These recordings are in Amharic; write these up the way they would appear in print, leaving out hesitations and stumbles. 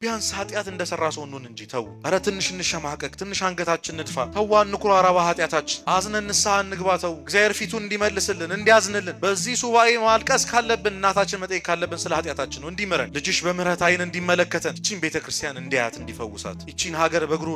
ቢያንስ ኃጢአት እንደሰራ ሰው እንሁን እንጂ ተው። ኧረ ትንሽ እንሸማቀቅ፣ ትንሽ አንገታችን ንድፋ። ተው እንኩራራ በኃጢአታችን፣ አዝነን ንስሐ እንግባ። ተው እግዚአብሔር ፊቱን እንዲመልስልን እንዲያዝንልን። በዚህ ሱባኤ ማልቀስ ካለብን እናታችን መጠየቅ ካለብን ስለ ኃጢአታችን ነው። እንዲምረን ልጅሽ በምህረት አይን እንዲመለከተን፣ ይቺን ቤተክርስቲያን እንዲያያት እንዲፈውሳት፣ ይቺን ሀገር በእግሯ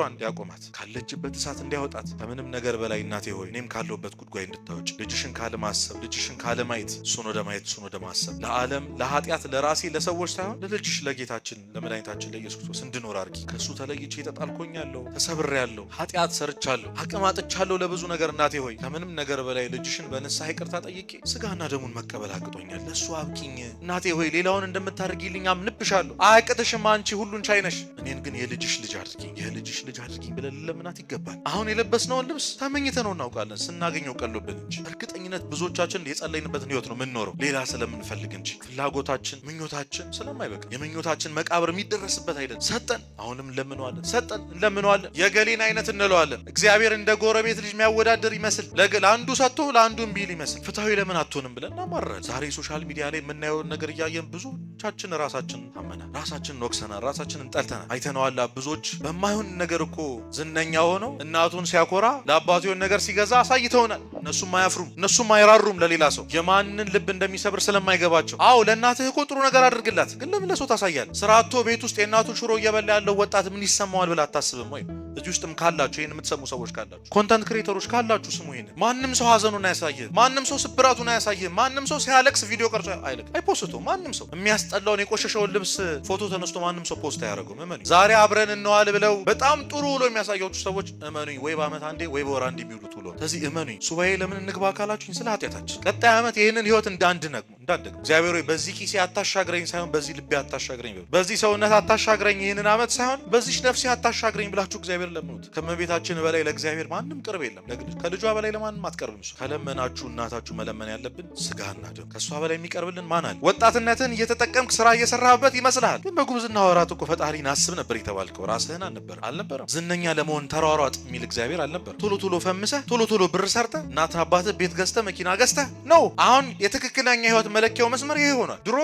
እንዲያቆማት፣ ካለችበት እሳት እንዲያወጣት። ከምንም ነገር በላይ እናቴ ሆይ እኔም ካለሁበት ጉድጓይ እንድታወጭ፣ ልጅሽን ካለማሰብ ልጅሽን ካለማየት እሱን ወደ ማየት እሱን ወደ ማሰብ፣ ለዓለም ለኃጢአት ለራሴ ለሰዎች ሳይሆን ለልጅሽ ለጌታችን ለመድኃኒታችን ለኢየሱስ ክርስቶስ እንድኖር አድርጊ። ከሱ ተለይቼ ተጣልኮኛለሁ፣ ተሰብሬያለሁ፣ ኃጢአት ሰርቻለሁ፣ አቅም አጥቻለሁ ለብዙ ነገር። እናቴ ሆይ ከምንም ነገር በላይ ልጅሽን በንስሐ ይቅርታ ጠይቄ ስጋና ደሙን መቀበል አቅጦኛል። ለሱ አብቂኝ እናቴ ሆይ። ሌላውን እንደምታደርጊልኝ አምንብሻለሁ። አያቅትሽም፣ አንቺ ሁሉን ቻይ ነሽ። እኔን ግን የልጅሽ ልጅ አድርጊኝ፣ የልጅሽ ልጅ አድርጊኝ ብለን ለምናት ይገባል። አሁን የለበስነውን ልብስ ተመኝተነው እናውቃለን፣ ስናገኘው ቀሎብን እንጂ እርግጠኝነት ብዙዎቻችን የጸለይንበትን ህይወት ነው የምንኖረው፣ ሌላ ስለምንፈልግ እንጂ ፍላጎታችን ምኞታችን ስለማይበቃ የምኞታችን መቃብር የሚደረስበት አይደል። ሰጠን፣ አሁንም እንለምነዋለን፣ ሰጠን እንለምነዋለን። የገሌን አይነት እንለዋለን። እግዚአብሔር እንደ ጎረቤት ልጅ የሚያወዳደር ይመስል ለአንዱ ሰጥቶ ለአንዱ እምቢ ይል ይመስል ፍትሐዊ ለምን አትሆንም ብለን እናማራለን። ዛሬ ሶሻል ሚዲያ ላይ የምናየውን ነገር እያየን ብዙዎቻችን ራሳችንን ታመናል፣ ራሳችንን ወቅሰናል፣ ራሳችንን ጠልተናል። አይተነዋል። ብዙዎች በማይሆን ነገር እኮ ዝነኛ ሆነው እናቱን ሲያኮራ ለአባቱ የሆነ ነገር ሲገዛ አሳይተውናል። እነሱም አያፍሩም፣ እነሱም አይራሩም ለሌላ ሰው የማንን ልብ እንደሚሰብር ስለማይገባቸው። አዎ ለእናትህ እኮ ጥሩ ነገር አድርግላት፣ ግን ለምን ለሰው ታሳያል? ስራ አጥቶ ቤት ውስጥ የእናቱን ሽሮ እየበላ ያለው ወጣት ምን ይሰማዋል ብላ አታስብም ወይ? እዚህ ውስጥም ካላችሁ ይህን የምትሰሙ ሰዎች ካላችሁ ኮንተንት ክሬተሮች ካላችሁ ስሙ። ይሄን ማንም ሰው ሀዘኑን አያሳይህ፣ ማንም ሰው ስብራቱን አያሳይህ፣ ማንም ሰው ሲያለቅስ ቪዲዮ ቀርጾ አይልክ አይፖስቱ። ማንም ሰው የሚያስጠላውን የቆሸሸውን ልብስ ፎቶ ተነስቶ ማንም ሰው ፖስት አያደርገውም። እመኑኝ። ዛሬ አብረን እንዋል ብለው በጣም ጥሩ ውሎ የሚያሳያችሁ ሰዎች እመኑኝ ወይ በአመት አንዴ ወይ በወር አንዴ የሚውሉት ውሎ። ስለዚህ እመኑኝ። ሱባኤ ለምን እንግባ ካላችሁኝ ስለ ኃጢአታችን ቀጣይ ዓመት ይህንን ህይወት እንዳንደግሞ እግዚአብሔር ሆይ በዚህ ኪሴ አታሻግረኝ ሳይሆን በዚህ ልቤ አታሻግረኝ፣ በዚህ ሰውነት አታሻግረኝ ይህንን ዓመት ሳይሆን በዚህ ነፍሴ አታሻግረኝ ብላችሁ እግዚአብሔር ለምኑት። ከመቤታችን በላይ ለእግዚአብሔር ማንም ቅርብ የለም። ከልጇ በላይ ለማንም አትቀርብም። እሱ ከለመናችሁ እናታችሁ መለመን ያለብን ስጋና ደም። ከእሷ በላይ የሚቀርብልን ማን አለ? ወጣትነትን እየተጠቀምክ ስራ እየሰራህበት ይመስልሃል፣ ግን በጉብዝና ወራት እኮ ፈጣሪን አስብ ነበር የተባልከው። ራስህን አልነበረም። ዝነኛ ለመሆን ተሯሯጥ የሚል እግዚአብሔር አልነበር። ቶሎ ቶሎ ፈምሰህ ቶሎ ቶሎ ብር ሰርተህ እናትህ አባትህ ቤት ገዝተህ መኪና ገዝተህ ነው። አሁን የትክክለኛ ህይወት መለኪያው መስመር ይሄ ሆኗል። ድሮ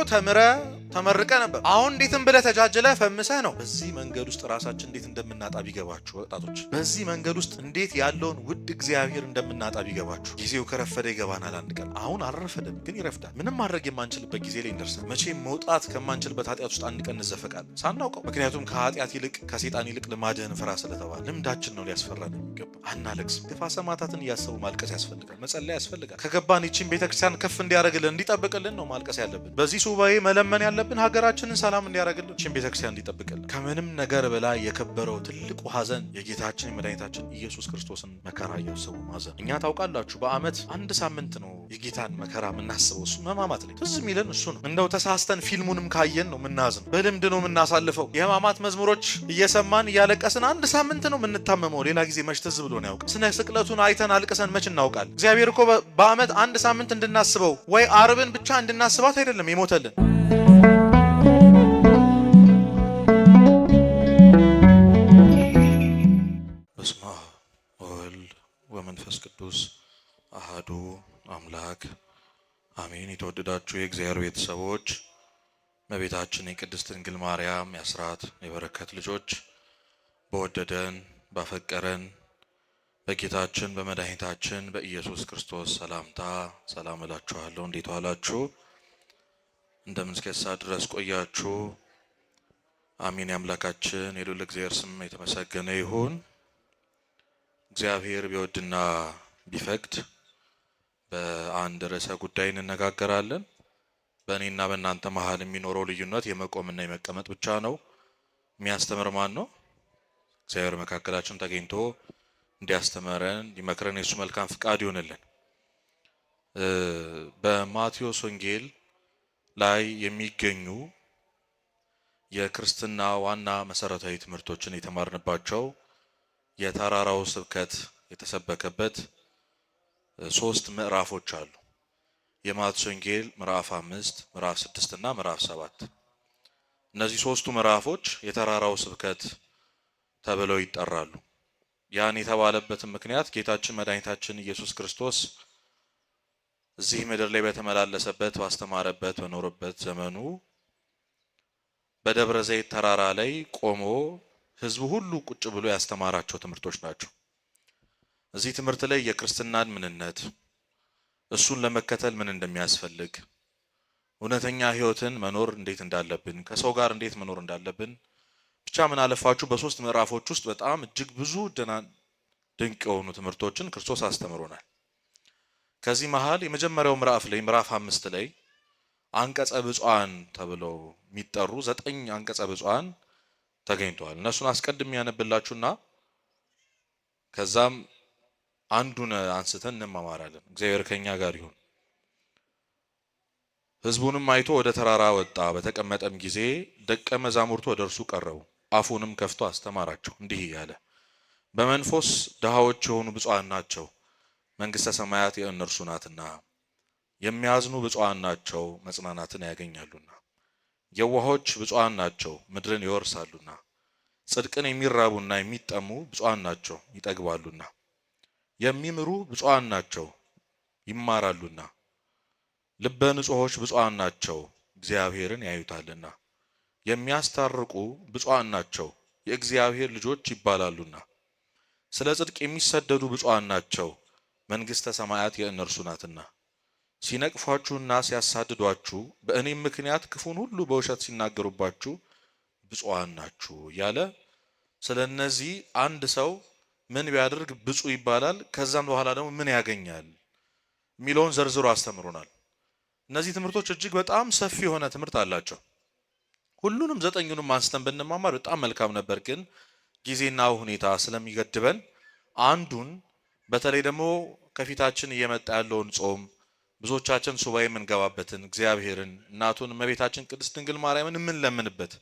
ተመርቀ ነበር። አሁን እንዴትም ብለህ ተጃጅለ ፈምሰህ ነው። በዚህ መንገድ ውስጥ ራሳችን እንዴት እንደምናጣ ቢገባችሁ ወጣቶች፣ በዚህ መንገድ ውስጥ እንዴት ያለውን ውድ እግዚአብሔር እንደምናጣ ቢገባችሁ። ጊዜው ከረፈደ ይገባናል አንድ ቀን። አሁን አልረፈደም፣ ግን ይረፍዳል። ምንም ማድረግ የማንችልበት ጊዜ ላይ እንደርሳለን። መቼም መውጣት ከማንችልበት ኃጢአት ውስጥ አንድ ቀን እንዘፈቃለን ሳናውቀው። ምክንያቱም ከኃጢአት ይልቅ ከሴጣን ይልቅ ልማድህን ፍራ ስለተባለ ልምዳችን ነው ሊያስፈራን የሚገባ። አናለቅስም። ግፋ ሰማዕታትን እያሰቡ ማልቀስ ያስፈልጋል፣ መጸለይ ያስፈልጋል። ከገባን ይችን ቤተክርስቲያን ከፍ እንዲያደርግልን እንዲጠብቅልን ነው ማልቀስ ያለብን። በዚህ ሱባኤ መለመን ያለብን ሀገራችንን ሰላም እንዲያደርግልን፣ ይችን ቤተክርስቲያን እንዲጠብቅልን። ከምንም ነገር በላይ የከበረው ትልቁ ሀዘን የጌታችን የመድኃኒታችን ኢየሱስ ክርስቶስን መከራ እያሰቡ ማዘን። እኛ ታውቃላችሁ በአመት አንድ ሳምንት ነው የጌታን መከራ የምናስበው። እሱ ሕማማት ላይ ትዝ የሚለን እሱ ነው። እንደው ተሳስተን ፊልሙንም ካየን ነው የምናዝነው። በልምድ ነው የምናሳልፈው። የሕማማት መዝሙሮች እየሰማን እያለቀስን አንድ ሳምንት ነው የምንታመመው። ሌላ ጊዜ መች ትዝ ብሎን ያውቃል? ስነ ስቅለቱን አይተን አልቅሰን መች እናውቃለን? እግዚአብሔር እኮ በአመት አንድ ሳምንት እንድናስበው ወይ አርብን ብቻ እንድናስባት አይደለም የሞተልን። በስመ አብ ወወልድ ወመንፈስ ቅዱስ አሐዱ አምላክ አሜን። የተወደዳችሁ የእግዚአብሔር ቤተሰቦች፣ እመቤታችን የቅድስት ድንግል ማርያም የአስራት የበረከት ልጆች፣ በወደደን ባፈቀረን በጌታችን በመድኃኒታችን በኢየሱስ ክርስቶስ ሰላምታ ሰላም እላችኋለሁ። እንዴት ዋላችሁ? እንደምን እስከ ሰዓት ድረስ ቆያችሁ? አሜን። የአምላካችን የልዑል እግዚአብሔር ስም የተመሰገነ ይሁን። እግዚአብሔር ቢወድና ቢፈቅድ በአንድ ርዕሰ ጉዳይ እንነጋገራለን። በእኔና በእናንተ መሀል የሚኖረው ልዩነት የመቆምና የመቀመጥ ብቻ ነው። የሚያስተምር ማን ነው? እግዚአብሔር መካከላችን ተገኝቶ እንዲያስተምረን እንዲመክረን የሱ መልካም ፍቃድ ይሆንልን። በማቴዎስ ወንጌል ላይ የሚገኙ የክርስትና ዋና መሰረታዊ ትምህርቶችን የተማርንባቸው የተራራው ስብከት የተሰበከበት 3 ምዕራፎች አሉ። የማቴዎስ ወንጌል ምዕራፍ 5፣ ምዕራፍ 6 እና ምዕራፍ 7። እነዚህ 3ቱ ምዕራፎች የተራራው ስብከት ተብለው ይጠራሉ። ያን የተባለበትን ምክንያት ጌታችን መድኃኒታችን ኢየሱስ ክርስቶስ እዚህ ምድር ላይ በተመላለሰበት ባስተማረበት በኖረበት ዘመኑ በደብረ ዘይት ተራራ ላይ ቆሞ ህዝቡ ሁሉ ቁጭ ብሎ ያስተማራቸው ትምህርቶች ናቸው። እዚህ ትምህርት ላይ የክርስትናን ምንነት፣ እሱን ለመከተል ምን እንደሚያስፈልግ፣ እውነተኛ ህይወትን መኖር እንዴት እንዳለብን፣ ከሰው ጋር እንዴት መኖር እንዳለብን ብቻ ምን አለፋችሁ በሶስት ምዕራፎች ውስጥ በጣም እጅግ ብዙ ድንቅ የሆኑ ትምህርቶችን ክርስቶስ አስተምሮናል። ከዚህ መሃል የመጀመሪያው ምዕራፍ ላይ ምዕራፍ 5 ላይ አንቀጸ ብፁዓን ተብለው የሚጠሩ 9 አንቀጸ ብፁዓን ተገኝተዋል። እነሱን አስቀድሜ ያነብላችሁና ከዛም አንዱን አንስተን እንማማራለን። እግዚአብሔር ከኛ ጋር ይሁን። ህዝቡንም አይቶ ወደ ተራራ ወጣ። በተቀመጠም ጊዜ ደቀ መዛሙርቱ ወደ እርሱ ቀረቡ። አፉንም ከፍቶ አስተማራቸው እንዲህ እያለ፣ በመንፈስ ድሃዎች የሆኑ ብፁዓን ናቸው፣ መንግሥተ ሰማያት የእነርሱ ናትና። የሚያዝኑ ብፁዓን ናቸው፣ መጽናናትን ያገኛሉና። የዋሆች ብፁዓን ናቸው፣ ምድርን ይወርሳሉና። ጽድቅን የሚራቡና የሚጠሙ ብፁዓን ናቸው፣ ይጠግባሉና። የሚምሩ ብፁዓን ናቸው፣ ይማራሉና። ልበ ንጹሖች ብፁዓን ናቸው፣ እግዚአብሔርን ያዩታልና። የሚያስታርቁ ብፁዓን ናቸው፣ የእግዚአብሔር ልጆች ይባላሉና። ስለ ጽድቅ የሚሰደዱ ብፁዓን ናቸው፣ መንግሥተ ሰማያት የእነርሱ ናትና። ሲነቅፏችሁና ሲያሳድዷችሁ በእኔም ምክንያት ክፉን ሁሉ በውሸት ሲናገሩባችሁ ብፁዓን ናችሁ እያለ ስለ እነዚህ አንድ ሰው ምን ቢያደርግ ብፁዕ ይባላል፣ ከዛም በኋላ ደግሞ ምን ያገኛል የሚለውን ዘርዝሮ አስተምሮናል። እነዚህ ትምህርቶች እጅግ በጣም ሰፊ የሆነ ትምህርት አላቸው። ሁሉንም 9ኙንም አንስተን ብንማማር በጣም መልካም ነበር፣ ግን ጊዜና ሁኔታ ስለሚገድበን አንዱን በተለይ ደግሞ ከፊታችን እየመጣ ያለውን ጾም ብዙዎቻችን ሱባኤ የምንገባበትን እግዚአብሔርን እናቱን እመቤታችን ቅድስት ድንግል ማርያምን የምንለምንበት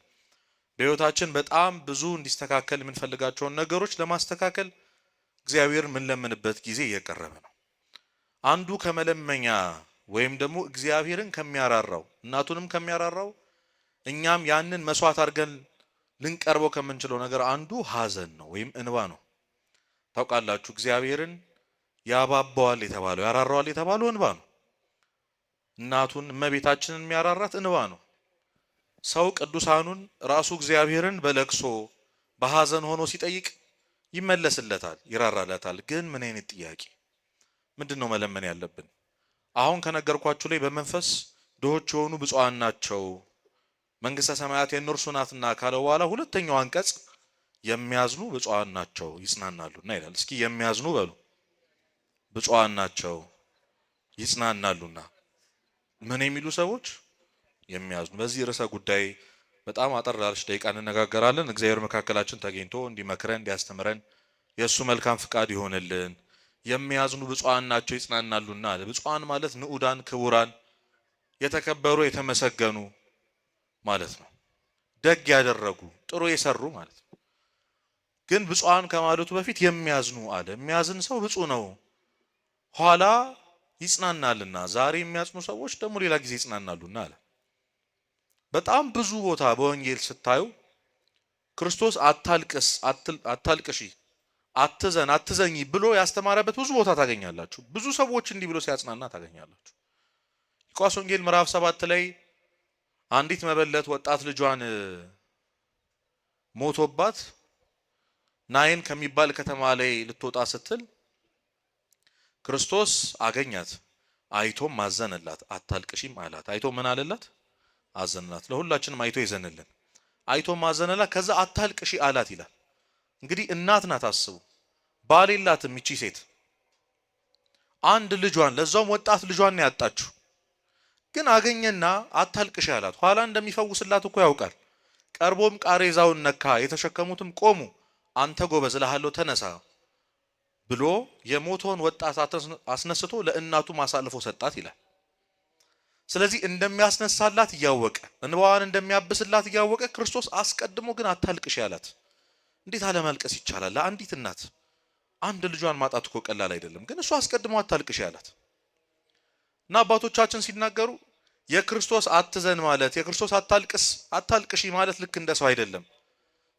በሕይወታችን በጣም ብዙ እንዲስተካከል የምንፈልጋቸውን ነገሮች ለማስተካከል እግዚአብሔር የምንለምንበት ጊዜ እየቀረበ ነው። አንዱ ከመለመኛ ወይም ደግሞ እግዚአብሔርን ከሚያራራው እናቱንም ከሚያራራው እኛም ያንን መስዋዕት አድርገን ልንቀርበው ከምንችለው ነገር አንዱ ሐዘን ነው ወይም እንባ ነው። ታውቃላችሁ እግዚአብሔርን ያባባዋል የተባለው ያራራዋል የተባለው እንባ ነው። እናቱን እመቤታችንን የሚያራራት እንባ ነው። ሰው ቅዱሳኑን ራሱ እግዚአብሔርን በለቅሶ በሐዘን ሆኖ ሲጠይቅ ይመለስለታል፣ ይራራለታል። ግን ምን አይነት ጥያቄ ምንድነው መለመን ያለብን? አሁን ከነገርኳችሁ ላይ በመንፈስ ድሆች የሆኑ ብፁዓን ናቸው መንግሥተ ሰማያት የእነርሱ ናትና ካለ በኋላ ሁለተኛው አንቀጽ የሚያዝኑ ብፁዓን ናቸው ይጽናናሉና ይላል። እስኪ የሚያዝኑ በሉ። ብፁዓን ናቸው ይጽናናሉና። ምን የሚሉ ሰዎች? የሚያዝኑ። በዚህ ርዕሰ ጉዳይ በጣም አጠር ያለች ደቂቃ እንነጋገራለን። እግዚአብሔር መካከላችን ተገኝቶ እንዲመክረን እንዲያስተምረን የእሱ መልካም ፍቃድ ይሆንልን። የሚያዝኑ ብፁዓን ናቸው ይጽናናሉና አለ። ብፁዓን ማለት ንዑዳን፣ ክቡራን፣ የተከበሩ፣ የተመሰገኑ ማለት ነው። ደግ ያደረጉ ጥሩ የሰሩ ማለት ነው። ግን ብፁዓን ከማለቱ በፊት የሚያዝኑ አለ። የሚያዝን ሰው ብፁዕ ነው፣ ኋላ ይጽናናልና። ዛሬ የሚያዝኑ ሰዎች ደግሞ ሌላ ጊዜ ይጽናናሉና አለ። በጣም ብዙ ቦታ በወንጌል ስታዩ ክርስቶስ አታልቅስ፣ አታልቅሺ፣ አትዘን፣ አትዘኝ ብሎ ያስተማረበት ብዙ ቦታ ታገኛላችሁ። ብዙ ሰዎች እንዲህ ብሎ ሲያጽናና ታገኛላችሁ። ሉቃስ ወንጌል ምዕራፍ 7 ላይ አንዲት መበለት ወጣት ልጇን ሞቶባት ናይን ከሚባል ከተማ ላይ ልትወጣ ስትል ክርስቶስ አገኛት፣ አይቶም አዘነላት፣ አታልቅሺም አላት። አይቶ ምን አለላት? አዘነላት። ለሁላችንም አይቶ ይዘንልን። አይቶም አዘነላት፣ ከዛ አታልቅሺ አላት ይላል። እንግዲህ እናት ናት። አስቡ፣ ባል የላትም ይቺ ሴት። አንድ ልጇን ለዛውም ወጣት ልጇን ነው ያጣችው። ግን አገኘና አታልቅሺ አላት። ኋላ እንደሚፈውስላት እኮ ያውቃል። ቀርቦም ቃሬዛውን ነካ፣ የተሸከሙትም ቆሙ። አንተ ጎበዝ እልሃለሁ ተነሳ ብሎ የሞተውን ወጣት አስነስቶ ለእናቱ ማሳልፎ ሰጣት ይላል። ስለዚህ እንደሚያስነሳላት እያወቀ እንባዋን እንደሚያብስላት እያወቀ ክርስቶስ አስቀድሞ ግን አታልቅሺ አላት። እንዴት አለማልቀስ ይቻላል? ለአንዲት እናት አንድ ልጇን ማጣት እኮ ቀላል አይደለም። ግን እሱ አስቀድሞ አታልቅሺ አላት። እና አባቶቻችን ሲናገሩ የክርስቶስ አትዘን ማለት የክርስቶስ አታልቅሺ ማለት ልክ እንደ ሰው አይደለም።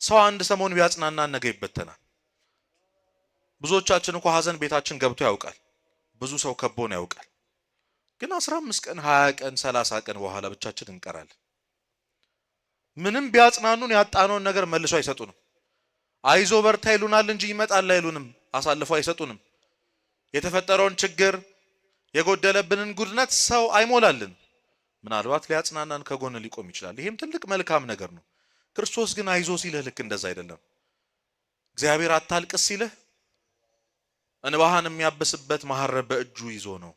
ሰው አንድ ሰሞን ቢያጽናናን ነገ ይበተናል። ብዙዎቻችን እኮ ሐዘን ቤታችን ገብቶ ያውቃል። ብዙ ሰው ከቦን ያውቃል። ግን 15 ቀን 20 ቀን 30 ቀን በኋላ ብቻችን እንቀራለን። ምንም ቢያጽናኑን ያጣነውን ነገር መልሶ አይሰጡንም። አይዞ በርታ ይሉናል እንጂ ይመጣል አይሉንም፣ አሳልፈው አይሰጡንም። የተፈጠረውን ችግር የጎደለብንን ጉድለት ሰው አይሞላልን። ምናልባት ሊያጽናናን ከጎን ሊቆም ይችላል። ይሄም ትልቅ መልካም ነገር ነው። ክርስቶስ ግን አይዞ ሲልህ ልክ እንደዛ አይደለም። እግዚአብሔር አታልቅስ ሲልህ እንባህን የሚያብስበት መሐረብ በእጁ ይዞ ነው።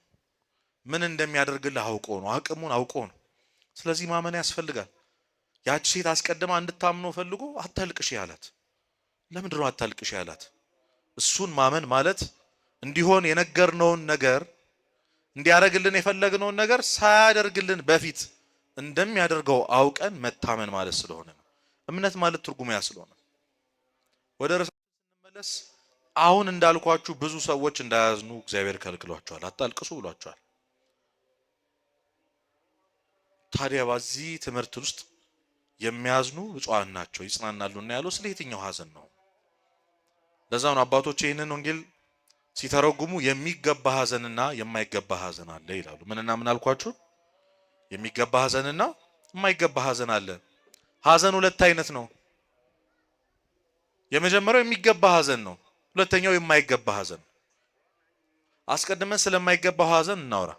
ምን እንደሚያደርግልህ አውቆ ነው፣ አቅሙን አውቆ ነው። ስለዚህ ማመን ያስፈልጋል። ያቺ ሴት አስቀድማ እንድታምነው ፈልጎ አታልቅሽ ያላት። ለምንድን ነው አታልቅሽ ያላት? እሱን ማመን ማለት እንዲሆን የነገርነውን ነገር እንዲያደርግልን የፈለግነውን ነገር ሳያደርግልን በፊት እንደሚያደርገው አውቀን መታመን ማለት ስለሆነ ነው። እምነት ማለት ትርጉሙ ያ ስለሆነ ወደ ርዕሳችን ስንመለስ አሁን እንዳልኳችሁ ብዙ ሰዎች እንዳያዝኑ እግዚአብሔር ከልክሏቸዋል፣ አታልቅሱ ብሏቸዋል። ታዲያ በዚህ ትምህርት ውስጥ የሚያዝኑ ብፁዓን ናቸው ይጽናናሉና ያለው ስለ የትኛው ሐዘን ነው? ለዛ ነው አባቶች ይህንን ወንጌል ሲተረጉሙ የሚገባ ሐዘንና የማይገባ ሐዘን አለ ይላሉ። ምንና ምን አልኳችሁ? የሚገባ ሐዘንና የማይገባ ሐዘን አለ። ሐዘን ሁለት አይነት ነው። የመጀመሪያው የሚገባ ሐዘን ነው። ሁለተኛው የማይገባ ሐዘን። አስቀድመን ስለማይገባው ሐዘን እናወራ።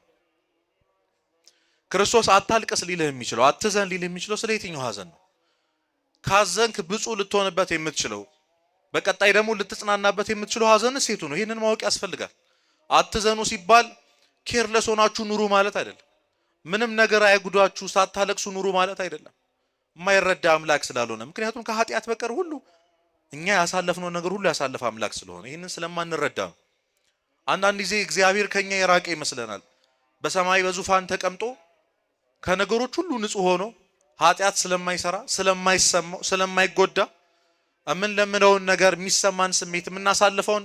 ክርስቶስ አታልቅስ ሊልህ የሚችለው አትዘን ሊልህ የሚችለው ስለ የትኛው ሐዘን ነው? ካዘንክ ብፁዕ ልትሆንበት የምትችለው በቀጣይ ደግሞ ልትጽናናበት የምትችለው ሐዘን ሴቱ ነው። ይህንን ማወቅ ያስፈልጋል። አትዘኑ ሲባል ኬርለስ ሆናችሁ ኑሩ ማለት አይደለም። ምንም ነገር አይጉዳችሁ ሳታለቅሱ ኑሩ ማለት አይደለም። የማይረዳ አምላክ ስላልሆነ፣ ምክንያቱም ከኃጢአት በቀር ሁሉ እኛ ያሳለፍነው ነገር ሁሉ ያሳለፈ አምላክ ስለሆነ ይህንን ስለማንረዳ ነው። አንዳንድ ጊዜ እግዚአብሔር ከኛ የራቀ ይመስለናል። በሰማይ በዙፋን ተቀምጦ ከነገሮች ሁሉ ንጹህ ሆኖ ኃጢአት ስለማይሰራ ስለማይሰማው ስለማይጎዳ የምንለምነውን ነገር የሚሰማን ስሜት የምናሳልፈውን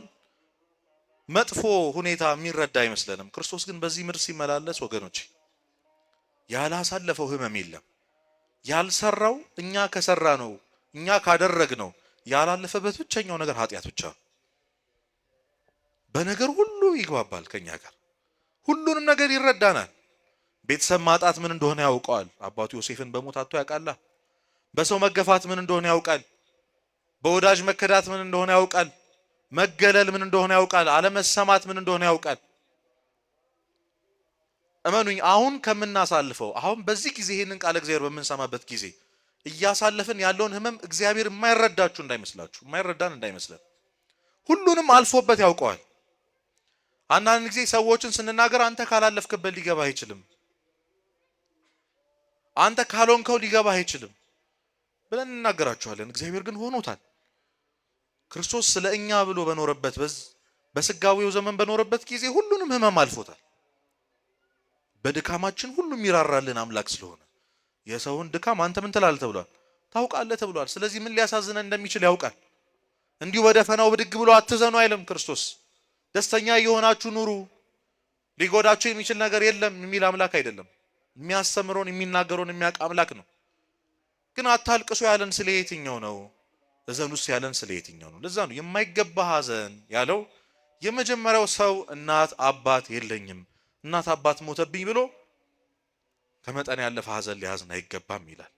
መጥፎ ሁኔታ የሚረዳ አይመስለንም። ክርስቶስ ግን በዚህ ምድር ሲመላለስ ወገኖች ያላሳለፈው ህመም የለም። ያልሰራው እኛ ከሰራ ነው እኛ ካደረግ ነው ያላለፈበት ብቸኛው ነገር ኃጢአት ብቻ ነው። በነገር ሁሉ ይግባባል ከኛ ጋር፣ ሁሉንም ነገር ይረዳናል። ቤተሰብ ማጣት ምን እንደሆነ ያውቀዋል። አባቱ ዮሴፍን በሞት አጥቶ ያውቃል። በሰው መገፋት ምን እንደሆነ ያውቃል። በወዳጅ መከዳት ምን እንደሆነ ያውቃል። መገለል ምን እንደሆነ ያውቃል። አለመሰማት ምን እንደሆነ ያውቃል። እመኑኝ አሁን ከምናሳልፈው አሁን በዚህ ጊዜ ይሄንን ቃል እግዚአብሔር በምንሰማበት ጊዜ እያሳለፍን ያለውን ህመም እግዚአብሔር የማይረዳችሁ እንዳይመስላችሁ፣ የማይረዳን እንዳይመስለን፣ ሁሉንም አልፎበት ያውቀዋል። አንዳንድ ጊዜ ሰዎችን ስንናገር አንተ ካላለፍክበት ሊገባህ አይችልም፣ አንተ ካልሆንከው ሊገባህ አይችልም ብለን እንናገራቸዋለን። እግዚአብሔር ግን ሆኖታል። ክርስቶስ ስለ እኛ ብሎ በኖረበት በስጋዊው ዘመን በኖረበት ጊዜ ሁሉንም ህመም አልፎታል። በድካማችን ሁሉም ይራራልን አምላክ ስለሆነ የሰውን ድካም አንተ ምን ትላለህ ተብሏል፣ ታውቃለህ ተብሏል። ስለዚህ ምን ሊያሳዝነን እንደሚችል ያውቃል። እንዲሁ በደፈናው ብድግ ብሎ አትዘኑ አይልም ክርስቶስ። ደስተኛ የሆናችሁ ኑሩ፣ ሊጎዳችሁ የሚችል ነገር የለም የሚል አምላክ አይደለም። የሚያስተምረውን የሚናገረውን የሚያውቅ አምላክ ነው። ግን አታልቅሱ ያለን ስለ የትኛው ነው? እዘኑስ ያለን ስለ የትኛው ነው? ለዛ ነው የማይገባ ሐዘን ያለው። የመጀመሪያው ሰው እናት አባት የለኝም እናት አባት ሞተብኝ ብሎ ከመጠን ያለፈ ሐዘን ሊያዝን አይገባም ይላል።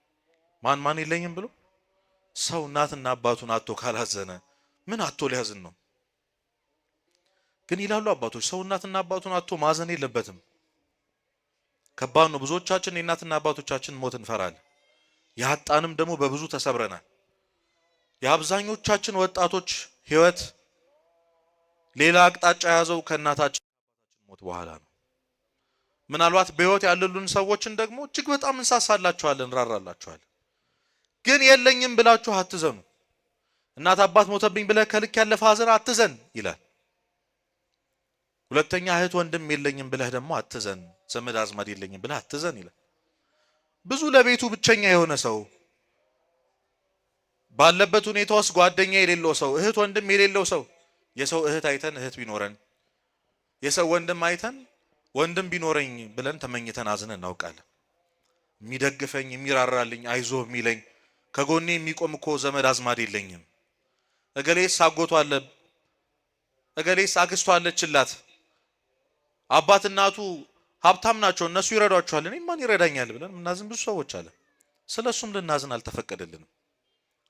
ማን የለኝም ብሎ ሰው እናትና አባቱን አጥቶ ካላዘነ ምን አጥቶ ሊያዝን ነው? ግን ይላሉ አባቶች ሰው እናትና አባቱን አጥቶ ማዘን የለበትም። ከባድ ነው። ብዙዎቻችን የእናትና አባቶቻችን ሞት እንፈራለን። ያጣንም ደግሞ በብዙ ተሰብረናል። የአብዛኞቻችን ወጣቶች ህይወት ሌላ አቅጣጫ ያዘው ከእናታችን ሞት በኋላ ነው። ምናልባት በህይወት ያሉልን ሰዎችን ደግሞ እጅግ በጣም እንሳሳላቸዋለን፣ እንራራላቸዋለን። ግን የለኝም ብላችሁ አትዘኑ። እናት አባት ሞተብኝ ብለህ ከልክ ያለፈ ሐዘን አትዘን ይላል። ሁለተኛ እህት ወንድም የለኝም ብለህ ደግሞ አትዘን፣ ዘመድ አዝማድ የለኝም ብለህ አትዘን ይላል። ብዙ ለቤቱ ብቸኛ የሆነ ሰው ባለበት ሁኔታ ውስጥ ጓደኛ የሌለው ሰው፣ እህት ወንድም የሌለው ሰው፣ የሰው እህት አይተን እህት ቢኖረን፣ የሰው ወንድም አይተን ወንድም ቢኖረኝ ብለን ተመኝተን አዝነን እናውቃለን። የሚደግፈኝ የሚራራልኝ አይዞ የሚለኝ ከጎኔ የሚቆም እኮ ዘመድ አዝማድ የለኝም። እገሌስ አጎቷ አለ፣ እገሌስ አክስቷ አለችላት፣ አባት እናቱ ሀብታም ናቸው እነሱ ይረዷቸዋል፣ እኔ ማን ይረዳኛል ብለን ምናዝን ብዙ ሰዎች አለ። ስለሱም ልናዝን አልተፈቀደልንም።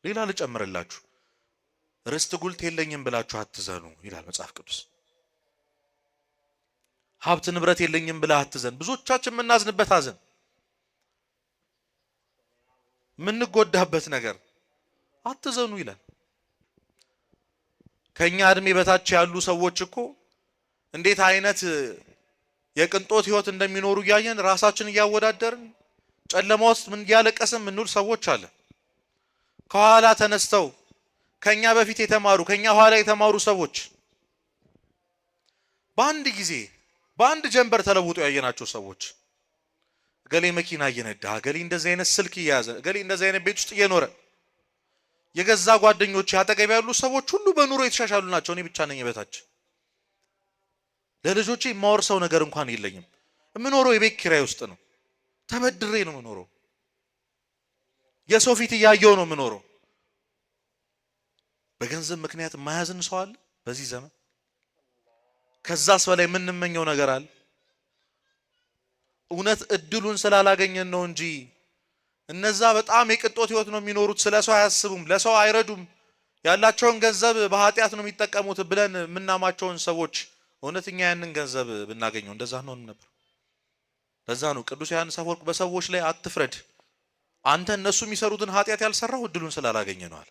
ሌላ ልጨምርላችሁ፣ ርስት ጉልት የለኝም ብላችሁ አትዘኑ ይላል መጽሐፍ ቅዱስ። ሀብት ንብረት የለኝም ብለህ አትዘን። ብዙዎቻችን የምናዝንበት ሐዘን፣ የምንጎዳበት ነገር አትዘኑ ይላል። ከኛ እድሜ በታች ያሉ ሰዎች እኮ እንዴት አይነት የቅንጦት ህይወት እንደሚኖሩ እያየን ራሳችን እያወዳደርን ጨለማ ውስጥ ምን እያለቀስን ምንውል ሰዎች አለ። ከኋላ ተነስተው ከኛ በፊት የተማሩ ከኛ ኋላ የተማሩ ሰዎች በአንድ ጊዜ በአንድ ጀንበር ተለውጦ ያየናቸው ሰዎች፣ ገሌ መኪና እየነዳ፣ ገሌ እንደዚህ አይነት ስልክ እየያዘ፣ ገሌ እንደዚህ አይነት ቤት ውስጥ እየኖረ የገዛ ጓደኞች አጠገብ ያሉ ሰዎች ሁሉ በኑሮ የተሻሻሉ ናቸው። እኔ ብቻ ነኝ በታች። ለልጆቼ የማወርሰው ነገር እንኳን የለኝም። የምኖረው የቤት ኪራይ ውስጥ ነው። ተበድሬ ነው የምኖረው። የሰው ፊት እያየው ነው የምኖረው። በገንዘብ ምክንያት የማያዝን ሰው አለ በዚህ ዘመን? ከዛስ በላይ የምንመኘው ነገር አለ? እውነት እድሉን ስላላገኘን ነው እንጂ እነዛ በጣም የቅንጦት ህይወት ነው የሚኖሩት። ስለ ሰው አያስቡም፣ ለሰው አይረዱም፣ ያላቸውን ገንዘብ በኃጢአት ነው የሚጠቀሙት ብለን የምናማቸውን ሰዎች እውነተኛ ያንን ገንዘብ ብናገኘው እንደዛ ነው ነበር። ለዛ ነው ቅዱስ ዮሐንስ አፈወርቅ በሰዎች ላይ አትፍረድ፣ አንተ እነሱ የሚሰሩትን ኃጢአት ያልሰራው እድሉን ስላላገኘ ነው አለ።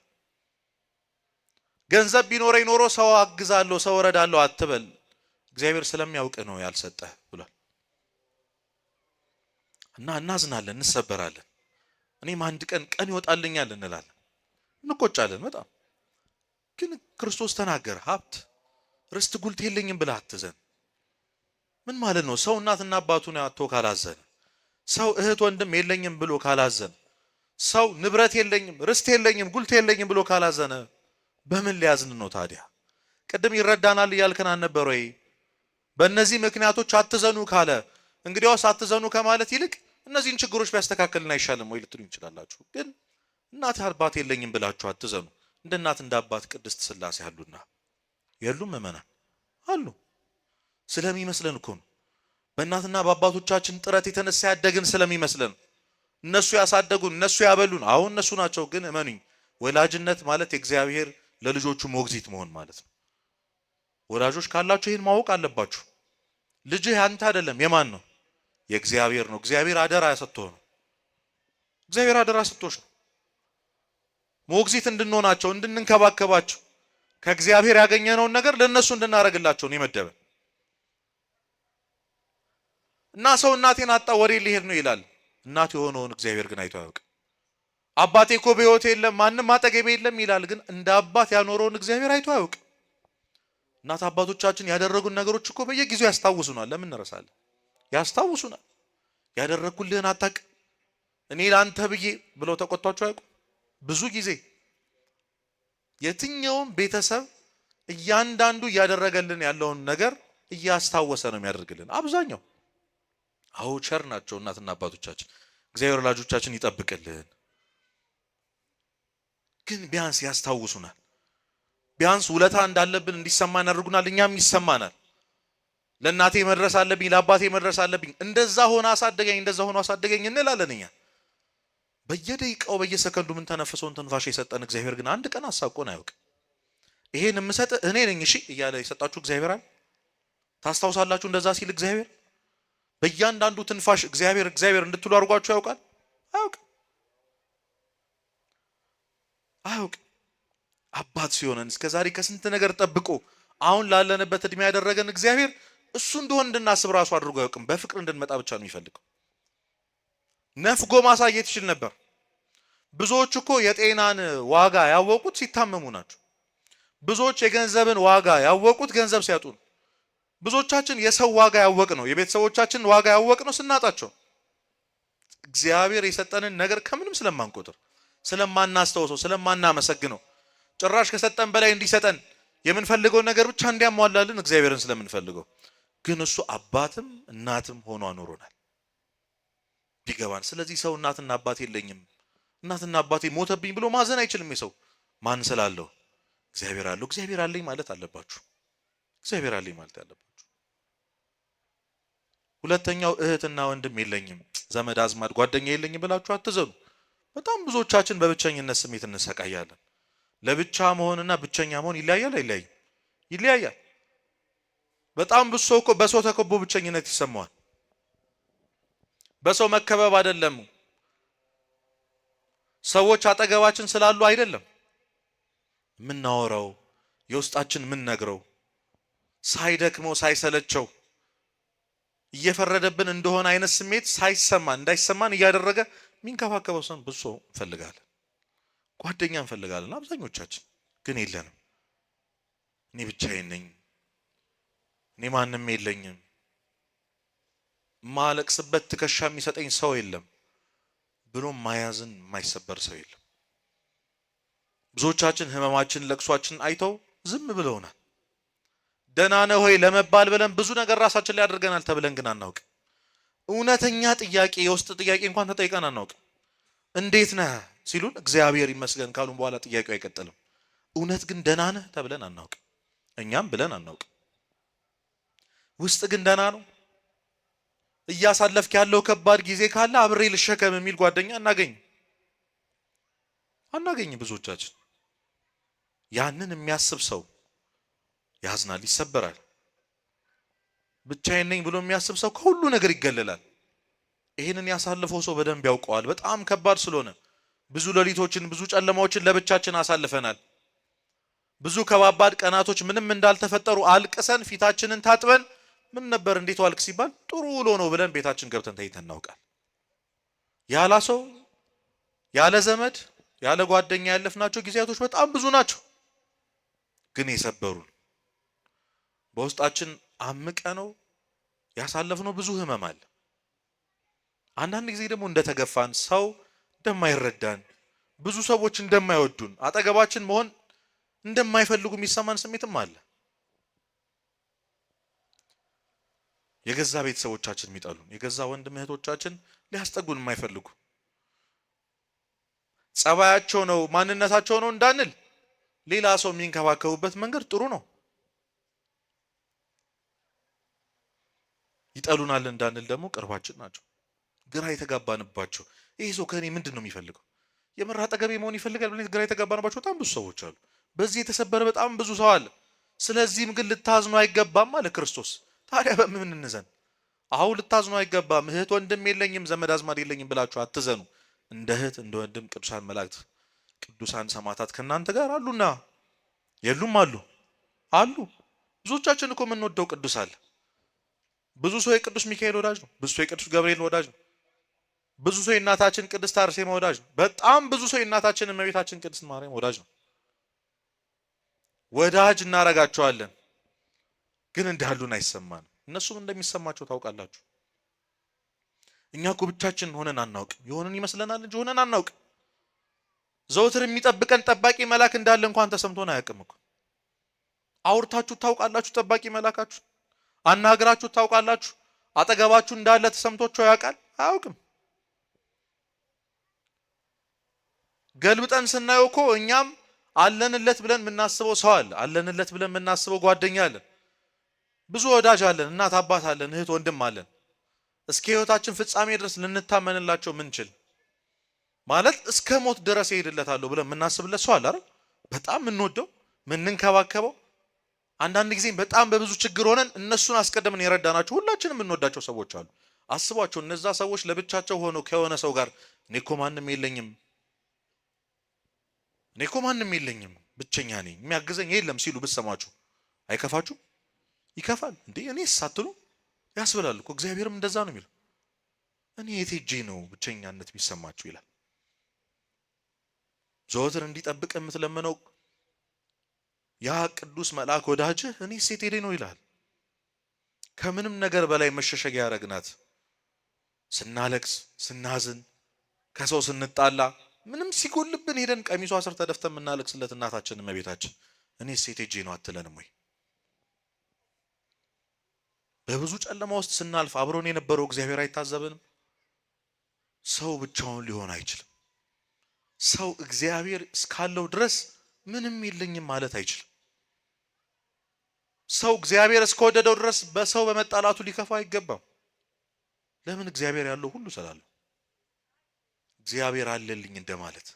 ገንዘብ ቢኖረኝ ኖሮ ሰው አግዛለሁ፣ ሰው እረዳለሁ አትበል፣ እግዚአብሔር ስለሚያውቅ ነው ያልሰጠህ ብሏል። እና እናዝናለን፣ እንሰበራለን። እኔም አንድ ቀን ይወጣልኛል እንላለን፣ እንቆጫለን በጣም። ግን ክርስቶስ ተናገረ፣ ሀብት ርስት ጉልት የለኝም ብለህ አትዘን። ምን ማለት ነው? ሰው እናትና አባቱን አጥቶ ካላዘነ፣ ሰው እህት ወንድም የለኝም ብሎ ካላዘነ፣ ሰው ንብረት የለኝም ርስት የለኝም ጉልት የለኝም ብሎ ካላዘነ በምን ሊያዝን ነው ታዲያ? ቅድም ይረዳናል እያልከን አልነበር ወይ? በእነዚህ ምክንያቶች አትዘኑ ካለ እንግዲያውስ አትዘኑ ከማለት ይልቅ እነዚህን ችግሮች ቢያስተካክልና አይሻልም ወይ ልትሉ ይችላላችሁ። ግን እናት አባት የለኝም ብላችሁ አትዘኑ። እንደ እናት እንደ አባት ቅድስት ሥላሴ አሉና የሉም? ምእመናን አሉ። ስለሚመስለን እኮ ነው። በእናትና በአባቶቻችን ጥረት የተነሳ ያደግን ስለሚመስለን፣ እነሱ ያሳደጉን፣ እነሱ ያበሉን። አሁን እነሱ ናቸው። ግን እመኑኝ፣ ወላጅነት ማለት የእግዚአብሔር ለልጆቹ ሞግዚት መሆን ማለት ነው። ወላጆች ካላችሁ ይህን ማወቅ አለባችሁ። ልጅህ ያንተ አይደለም፣ የማን ነው? የእግዚአብሔር ነው። እግዚአብሔር አደራ ያሰጥቶህ ነው። እግዚአብሔር አደራ ሰጥቶሽ ነው። ሞግዚት እንድንሆናቸው፣ እንድንንከባከባቸው፣ ከእግዚአብሔር ያገኘነውን ነገር ለነሱ እንድናረግላቸው ነው የመደበን። እና ሰው እናቴን አጣ ወዴ ሊሄድ ነው ይላል። እናት የሆነውን እግዚአብሔር ግን አይቶ አያውቅም። አባቴ እኮ በሕይወት የለም ማንም አጠገቤ የለም ይላል። ግን እንደ አባት ያኖረውን እግዚአብሔር አይቶ አያውቅም። እናት አባቶቻችን ያደረጉን ነገሮች እኮ በየጊዜው ያስታውሱናል። ለምን እንረሳለን? ያስታውሱናል። ያደረኩልህን አታውቅም እኔ ላንተ ብዬ ብለው ተቆጥቷቸው አያውቁም? ብዙ ጊዜ የትኛውም ቤተሰብ እያንዳንዱ እያደረገልን ያለውን ነገር እያስታወሰ ነው የሚያደርግልን አብዛኛው። አዎ ቸር ናቸው እናትና አባቶቻችን። እግዚአብሔር ወላጆቻችን ይጠብቅልን። ግን ቢያንስ ያስታውሱናል። ቢያንስ ውለታ እንዳለብን እንዲሰማን ያደርጉናል። እኛም ይሰማናል። ለእናቴ መድረስ አለብኝ፣ ለአባቴ መድረስ አለብኝ፣ እንደዛ ሆነ አሳደገኝ፣ እንደዛ ሆኖ አሳደገኝ እንላለን። እኛ በየደቂቃው በየሰከንዱ ምን ተነፈሰውን ትንፋሽ የሰጠን እግዚአብሔር ግን አንድ ቀን አሳቆን አያውቅም። ይሄን የምሰጥ እኔ ነኝ እሺ እያለ የሰጣችሁ እግዚአብሔር አለ። ታስታውሳላችሁ? እንደዛ ሲል እግዚአብሔር በእያንዳንዱ ትንፋሽ እግዚአብሔር እግዚአብሔር እንድትሉ አድርጓችሁ ያውቃል? አያውቅም። አያውቅም። አባት ሲሆነን እስከዛሬ ከስንት ነገር ጠብቆ አሁን ላለንበት እድሜ ያደረገን እግዚአብሔር እሱ እንደሆነ እንድናስብ ራሱ አድርጎ አያውቅም። በፍቅር እንድንመጣ ብቻ ነው የሚፈልገው። ነፍጎ ማሳየት ይችል ነበር። ብዙዎች እኮ የጤናን ዋጋ ያወቁት ሲታመሙ ናቸው። ብዙዎች የገንዘብን ዋጋ ያወቁት ገንዘብ ሲያጡ ነው። ብዙዎቻችን የሰው ዋጋ ያወቅ ነው፣ የቤተሰቦቻችን ዋጋ ያወቅ ነው ስናጣቸው። እግዚአብሔር የሰጠንን ነገር ከምንም ስለማንቆጥር፣ ስለማናስተውሰው፣ ስለማናመሰግነው፣ ጭራሽ ከሰጠን በላይ እንዲሰጠን የምንፈልገውን ነገር ብቻ እንዲያሟላልን እግዚአብሔርን ስለምንፈልገው፣ ግን እሱ አባትም እናትም ሆኖ አኖሮናል ቢገባን። ስለዚህ ሰው እናትና አባት የለኝም እናትና አባቴ ሞተብኝ ብሎ ማዘን አይችልም። የሰው ማን ስላለው እግዚአብሔር አለው። እግዚአብሔር አለኝ ማለት አለባችሁ። እግዚአብሔር አለኝ ማለት አለባችሁ። ሁለተኛው እህትና ወንድም የለኝም ዘመድ አዝማድ ጓደኛ የለኝም ብላችሁ አትዘኑ። በጣም ብዙዎቻችን በብቸኝነት ስሜት እንሰቃያለን። ለብቻ መሆንና ብቸኛ መሆን ይለያያል አይለያይም? ይለያያል። በጣም ብዙ ሰው እኮ በሰው ተከቦ ብቸኝነት ይሰማዋል። በሰው መከበብ አይደለም፣ ሰዎች አጠገባችን ስላሉ አይደለም የምናወራው፣ የውስጣችን የምንነግረው ሳይደክመው ሳይሰለቸው እየፈረደብን እንደሆነ አይነት ስሜት ሳይሰማን እንዳይሰማን እያደረገ የሚንከባከበው ሰው ብዙ ሰው እንፈልጋለን፣ ጓደኛ እንፈልጋለን። አብዛኞቻችን ግን የለንም። እኔ ብቻዬን ነኝ፣ እኔ ማንም የለኝም፣ ማለቅስበት ትከሻ የሚሰጠኝ ሰው የለም ብሎ ማያዝን የማይሰበር ሰው የለም። ብዙዎቻችን ህመማችን ለቅሷችን አይተው ዝም ብለውናል። ደህና ነህ ሆይ ለመባል ብለን ብዙ ነገር ራሳችን ላይ አድርገናል ተብለን ግን አናውቅ። እውነተኛ ጥያቄ የውስጥ ጥያቄ እንኳን ተጠይቀን አናውቅ። እንዴት ነህ ሲሉን እግዚአብሔር ይመስገን ካሉን በኋላ ጥያቄው አይቀጥልም። እውነት ግን ደህና ነህ ተብለን አናውቅ፣ እኛም ብለን አናውቅ። ውስጥ ግን ደህና ነው? እያሳለፍክ ያለው ከባድ ጊዜ ካለ አብሬ ልሸከም የሚል ጓደኛ አናገኝ ብዙዎቻችን። ያንን የሚያስብ ሰው ያዝናል፣ ይሰበራል። ብቻዬን ነኝ ብሎ የሚያስብ ሰው ከሁሉ ነገር ይገለላል። ይህንን ያሳለፈው ሰው በደንብ ያውቀዋል። በጣም ከባድ ስለሆነ ብዙ ሌሊቶችን ብዙ ጨለማዎችን ለብቻችን አሳልፈናል። ብዙ ከባባድ ቀናቶች ምንም እንዳልተፈጠሩ አልቅሰን ፊታችንን ታጥበን ምን ነበር እንዴት ዋልክ ሲባል ጥሩ ውሎ ነው ብለን ቤታችን ገብተን ተይተን እናውቃል። ያላ ሰው ያለ ዘመድ ያለ ጓደኛ ያለፍናቸው ጊዜያቶች በጣም ብዙ ናቸው። ግን የሰበሩን በውስጣችን አምቀ ነው ያሳለፍነው ብዙ ህመም አለ። አንዳንድ ጊዜ ደግሞ እንደተገፋን ሰው እንደማይረዳን ብዙ ሰዎች እንደማይወዱን አጠገባችን መሆን እንደማይፈልጉ የሚሰማን ስሜትም አለ። የገዛ ቤተሰቦቻችን የሚጠሉን፣ የገዛ ወንድም እህቶቻችን ሊያስጠጉን የማይፈልጉ ጸባያቸው ነው ማንነታቸው ነው እንዳንል ሌላ ሰው የሚንከባከቡበት መንገድ ጥሩ ነው። ይጠሉናል እንዳንል ደግሞ ቅርባችን ናቸው። ግራ የተጋባንባቸው ይሄ ሰው ከኔ ምንድን ነው የሚፈልገው? የምር አጠገቤ መሆን ይፈልጋል ብለን ግራ የተጋባንባቸው በጣም ብዙ ሰዎች አሉ። በዚህ የተሰበረ በጣም ብዙ ሰው አለ። ስለዚህም ግን ልታዝኑ አይገባም አለ ክርስቶስ። ታዲያ በምን እንዘን? አሁ ልታዝኑ አይገባም። እህት ወንድም የለኝም ዘመድ አዝማድ የለኝም ብላችሁ አትዘኑ። እንደ እህት እንደ ወንድም ቅዱሳን መላእክት ቅዱሳን ሰማዕታት ከእናንተ ጋር አሉና የሉም? አሉ። ብዙዎቻችን እኮ የምንወደው ቅዱስ አለ። ብዙ ሰው የቅዱስ ሚካኤል ወዳጅ ነው። ብዙ ሰው የቅዱስ ገብርኤል ወዳጅ ነው። ብዙ ሰው የእናታችን ቅድስት አርሴማ ወዳጅ ነው። በጣም ብዙ ሰው የእናታችን እመቤታችን ቅድስት ማርያም ወዳጅ ነው። ወዳጅ እናረጋቸዋለን፣ ግን እንዳሉን አይሰማንም። እነሱም እንደሚሰማቸው ታውቃላችሁ። እኛ እኮ ብቻችን ሆነን አናውቅም። የሆነን ይመስለናል እንጂ ሆነን አናውቅም። ዘውትር የሚጠብቀን ጠባቂ መልአክ እንዳለ እንኳን ተሰምቶን አያውቅም እኮ። አውርታችሁ ታውቃላችሁ? ጠባቂ መልአካችሁ አናግራችሁ ታውቃላችሁ? አጠገባችሁ እንዳለ ተሰምቶቸው ያውቃል? አያውቅም። ገልብጠን ስናየው እኮ እኛም አለንለት ብለን የምናስበው ሰው አለ፣ አለንለት ብለን የምናስበው ጓደኛ አለን፣ ብዙ ወዳጅ አለን፣ እናት አባት አለን፣ እህት ወንድም አለን። እስከ ህይወታችን ፍጻሜ ድረስ ልንታመንላቸው ምንችል ማለት እስከ ሞት ድረስ ይሄድለታለሁ ብለን የምናስብለት ሰው አለ አይደል? በጣም የምንወደው የምንንከባከበው። አንዳንድ ጊዜ በጣም በብዙ ችግር ሆነን እነሱን አስቀድመን የረዳናቸው ሁላችንም የምንወዳቸው ሰዎች አሉ። አስቧቸው፣ እነዛ ሰዎች ለብቻቸው ሆነው ከሆነ ሰው ጋር እኔ እኮ ማንም የለኝም ብቸኛ ነኝ የሚያግዘኝ የለም ሲሉ ብትሰማችሁ አይከፋችሁ? ይከፋል እንዴ? እኔ ሳትሉ ያስብላል እኮ። እግዚአብሔርም እንደዛ ነው የሚለው። እኔ የት ሄጄ ነው ብቸኛነት ቢሰማችሁ ይላል። ዘወትር እንዲጠብቅ የምትለምነው ያ ቅዱስ መልአክ ወዳጅህ እኔ ሴት ሄዴ ነው ይላል። ከምንም ነገር በላይ መሸሸጊያ ያረግናት። ስናለቅስ፣ ስናዝን፣ ከሰው ስንጣላ፣ ምንም ሲጎልብን ሄደን ቀሚሷ ስር ተደፍተን የምናለቅስለት እናታችን እመቤታችን እኔ ሴት ሄጄ ነው አትለንም ወይ? በብዙ ጨለማ ውስጥ ስናልፍ አብሮን የነበረው እግዚአብሔር አይታዘብንም? ሰው ብቻውን ሊሆን አይችልም። ሰው እግዚአብሔር እስካለው ድረስ ምንም የለኝም ማለት አይችልም። ሰው እግዚአብሔር እስከወደደው ድረስ በሰው በመጣላቱ ሊከፋ አይገባም። ለምን? እግዚአብሔር ያለው ሁሉ ስላለው። እግዚአብሔር አለልኝ እንደማለት፣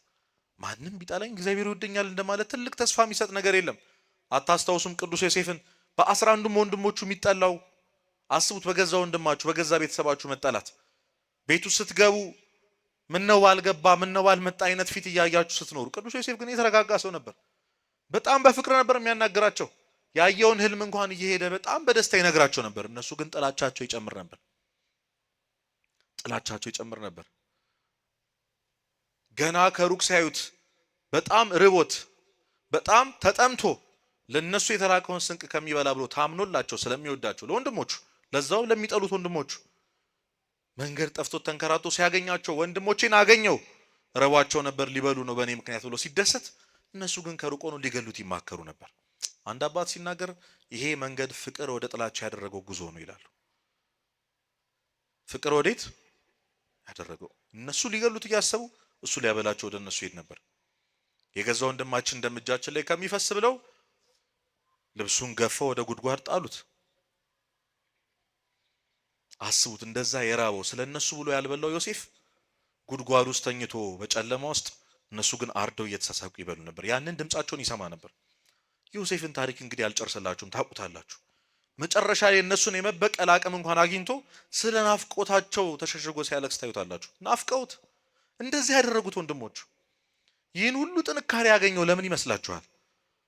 ማንም ቢጠላኝ እግዚአብሔር ይወደኛል እንደማለት ትልቅ ተስፋ የሚሰጥ ነገር የለም። አታስታውሱም? ቅዱስ ዮሴፍን በ11ዱም ወንድሞቹ የሚጠላው አስቡት። በገዛ ወንድማችሁ በገዛ ቤተሰባችሁ መጠላት። ቤቱ ስትገቡ ምነው ባልገባ ምነው ባልመጣ አይነት ፊት እያያችሁ ስትኖሩ። ቅዱስ ዮሴፍ ግን የተረጋጋ ሰው ነበር። በጣም በፍቅር ነበር የሚያናግራቸው። ያየውን ህልም እንኳን እየሄደ በጣም በደስታ ይነግራቸው ነበር። እነሱ ግን ጥላቻቸው ይጨምር ነበር። ገና ከሩቅ ሲያዩት በጣም ርቦት በጣም ተጠምቶ ለነሱ የተላከውን ስንቅ ከሚበላ ብሎ ታምኖላቸው ስለሚወዳቸው ለወንድሞቹ ለዛው ለሚጠሉት ወንድሞቹ መንገድ ጠፍቶት ተንከራቶ ሲያገኛቸው ወንድሞቼን አገኘው ረቧቸው ነበር ሊበሉ ነው በእኔ ምክንያት ብሎ ሲደሰት፣ እነሱ ግን ከሩቅ ሆነው ሊገሉት ይማከሩ ነበር። አንድ አባት ሲናገር ይሄ መንገድ ፍቅር ወደ ጥላቻ ያደረገው ጉዞ ነው ይላሉ። ፍቅር ወዴት ያደረገው? እነሱ ሊገሉት እያሰቡ እሱ ሊያበላቸው ወደ እነሱ ሄድ ነበር። የገዛ ወንድማችን ደም እጃችን ላይ ከሚፈስ ብለው ልብሱን ገፈው ወደ ጉድጓድ ጣሉት። አስቡት፣ እንደዛ የራበው ስለነሱ ብሎ ያልበላው ዮሴፍ ጉድጓድ ውስጥ ተኝቶ በጨለማ ውስጥ፣ እነሱ ግን አርደው እየተሳሳቁ ይበሉ ነበር። ያንን ድምጻቸውን ይሰማ ነበር። ዮሴፍን ታሪክ እንግዲህ አልጨርስላችሁም፣ ታውቁታላችሁ። መጨረሻ ላይ እነሱን የመበቀል አቅም እንኳን አግኝቶ ስለ ናፍቆታቸው ተሸሽጎ ሲያለቅስ ታዩታላችሁ። ናፍቀውት እንደዚህ ያደረጉት ወንድሞቹ ይህን ሁሉ ጥንካሬ ያገኘው ለምን ይመስላችኋል?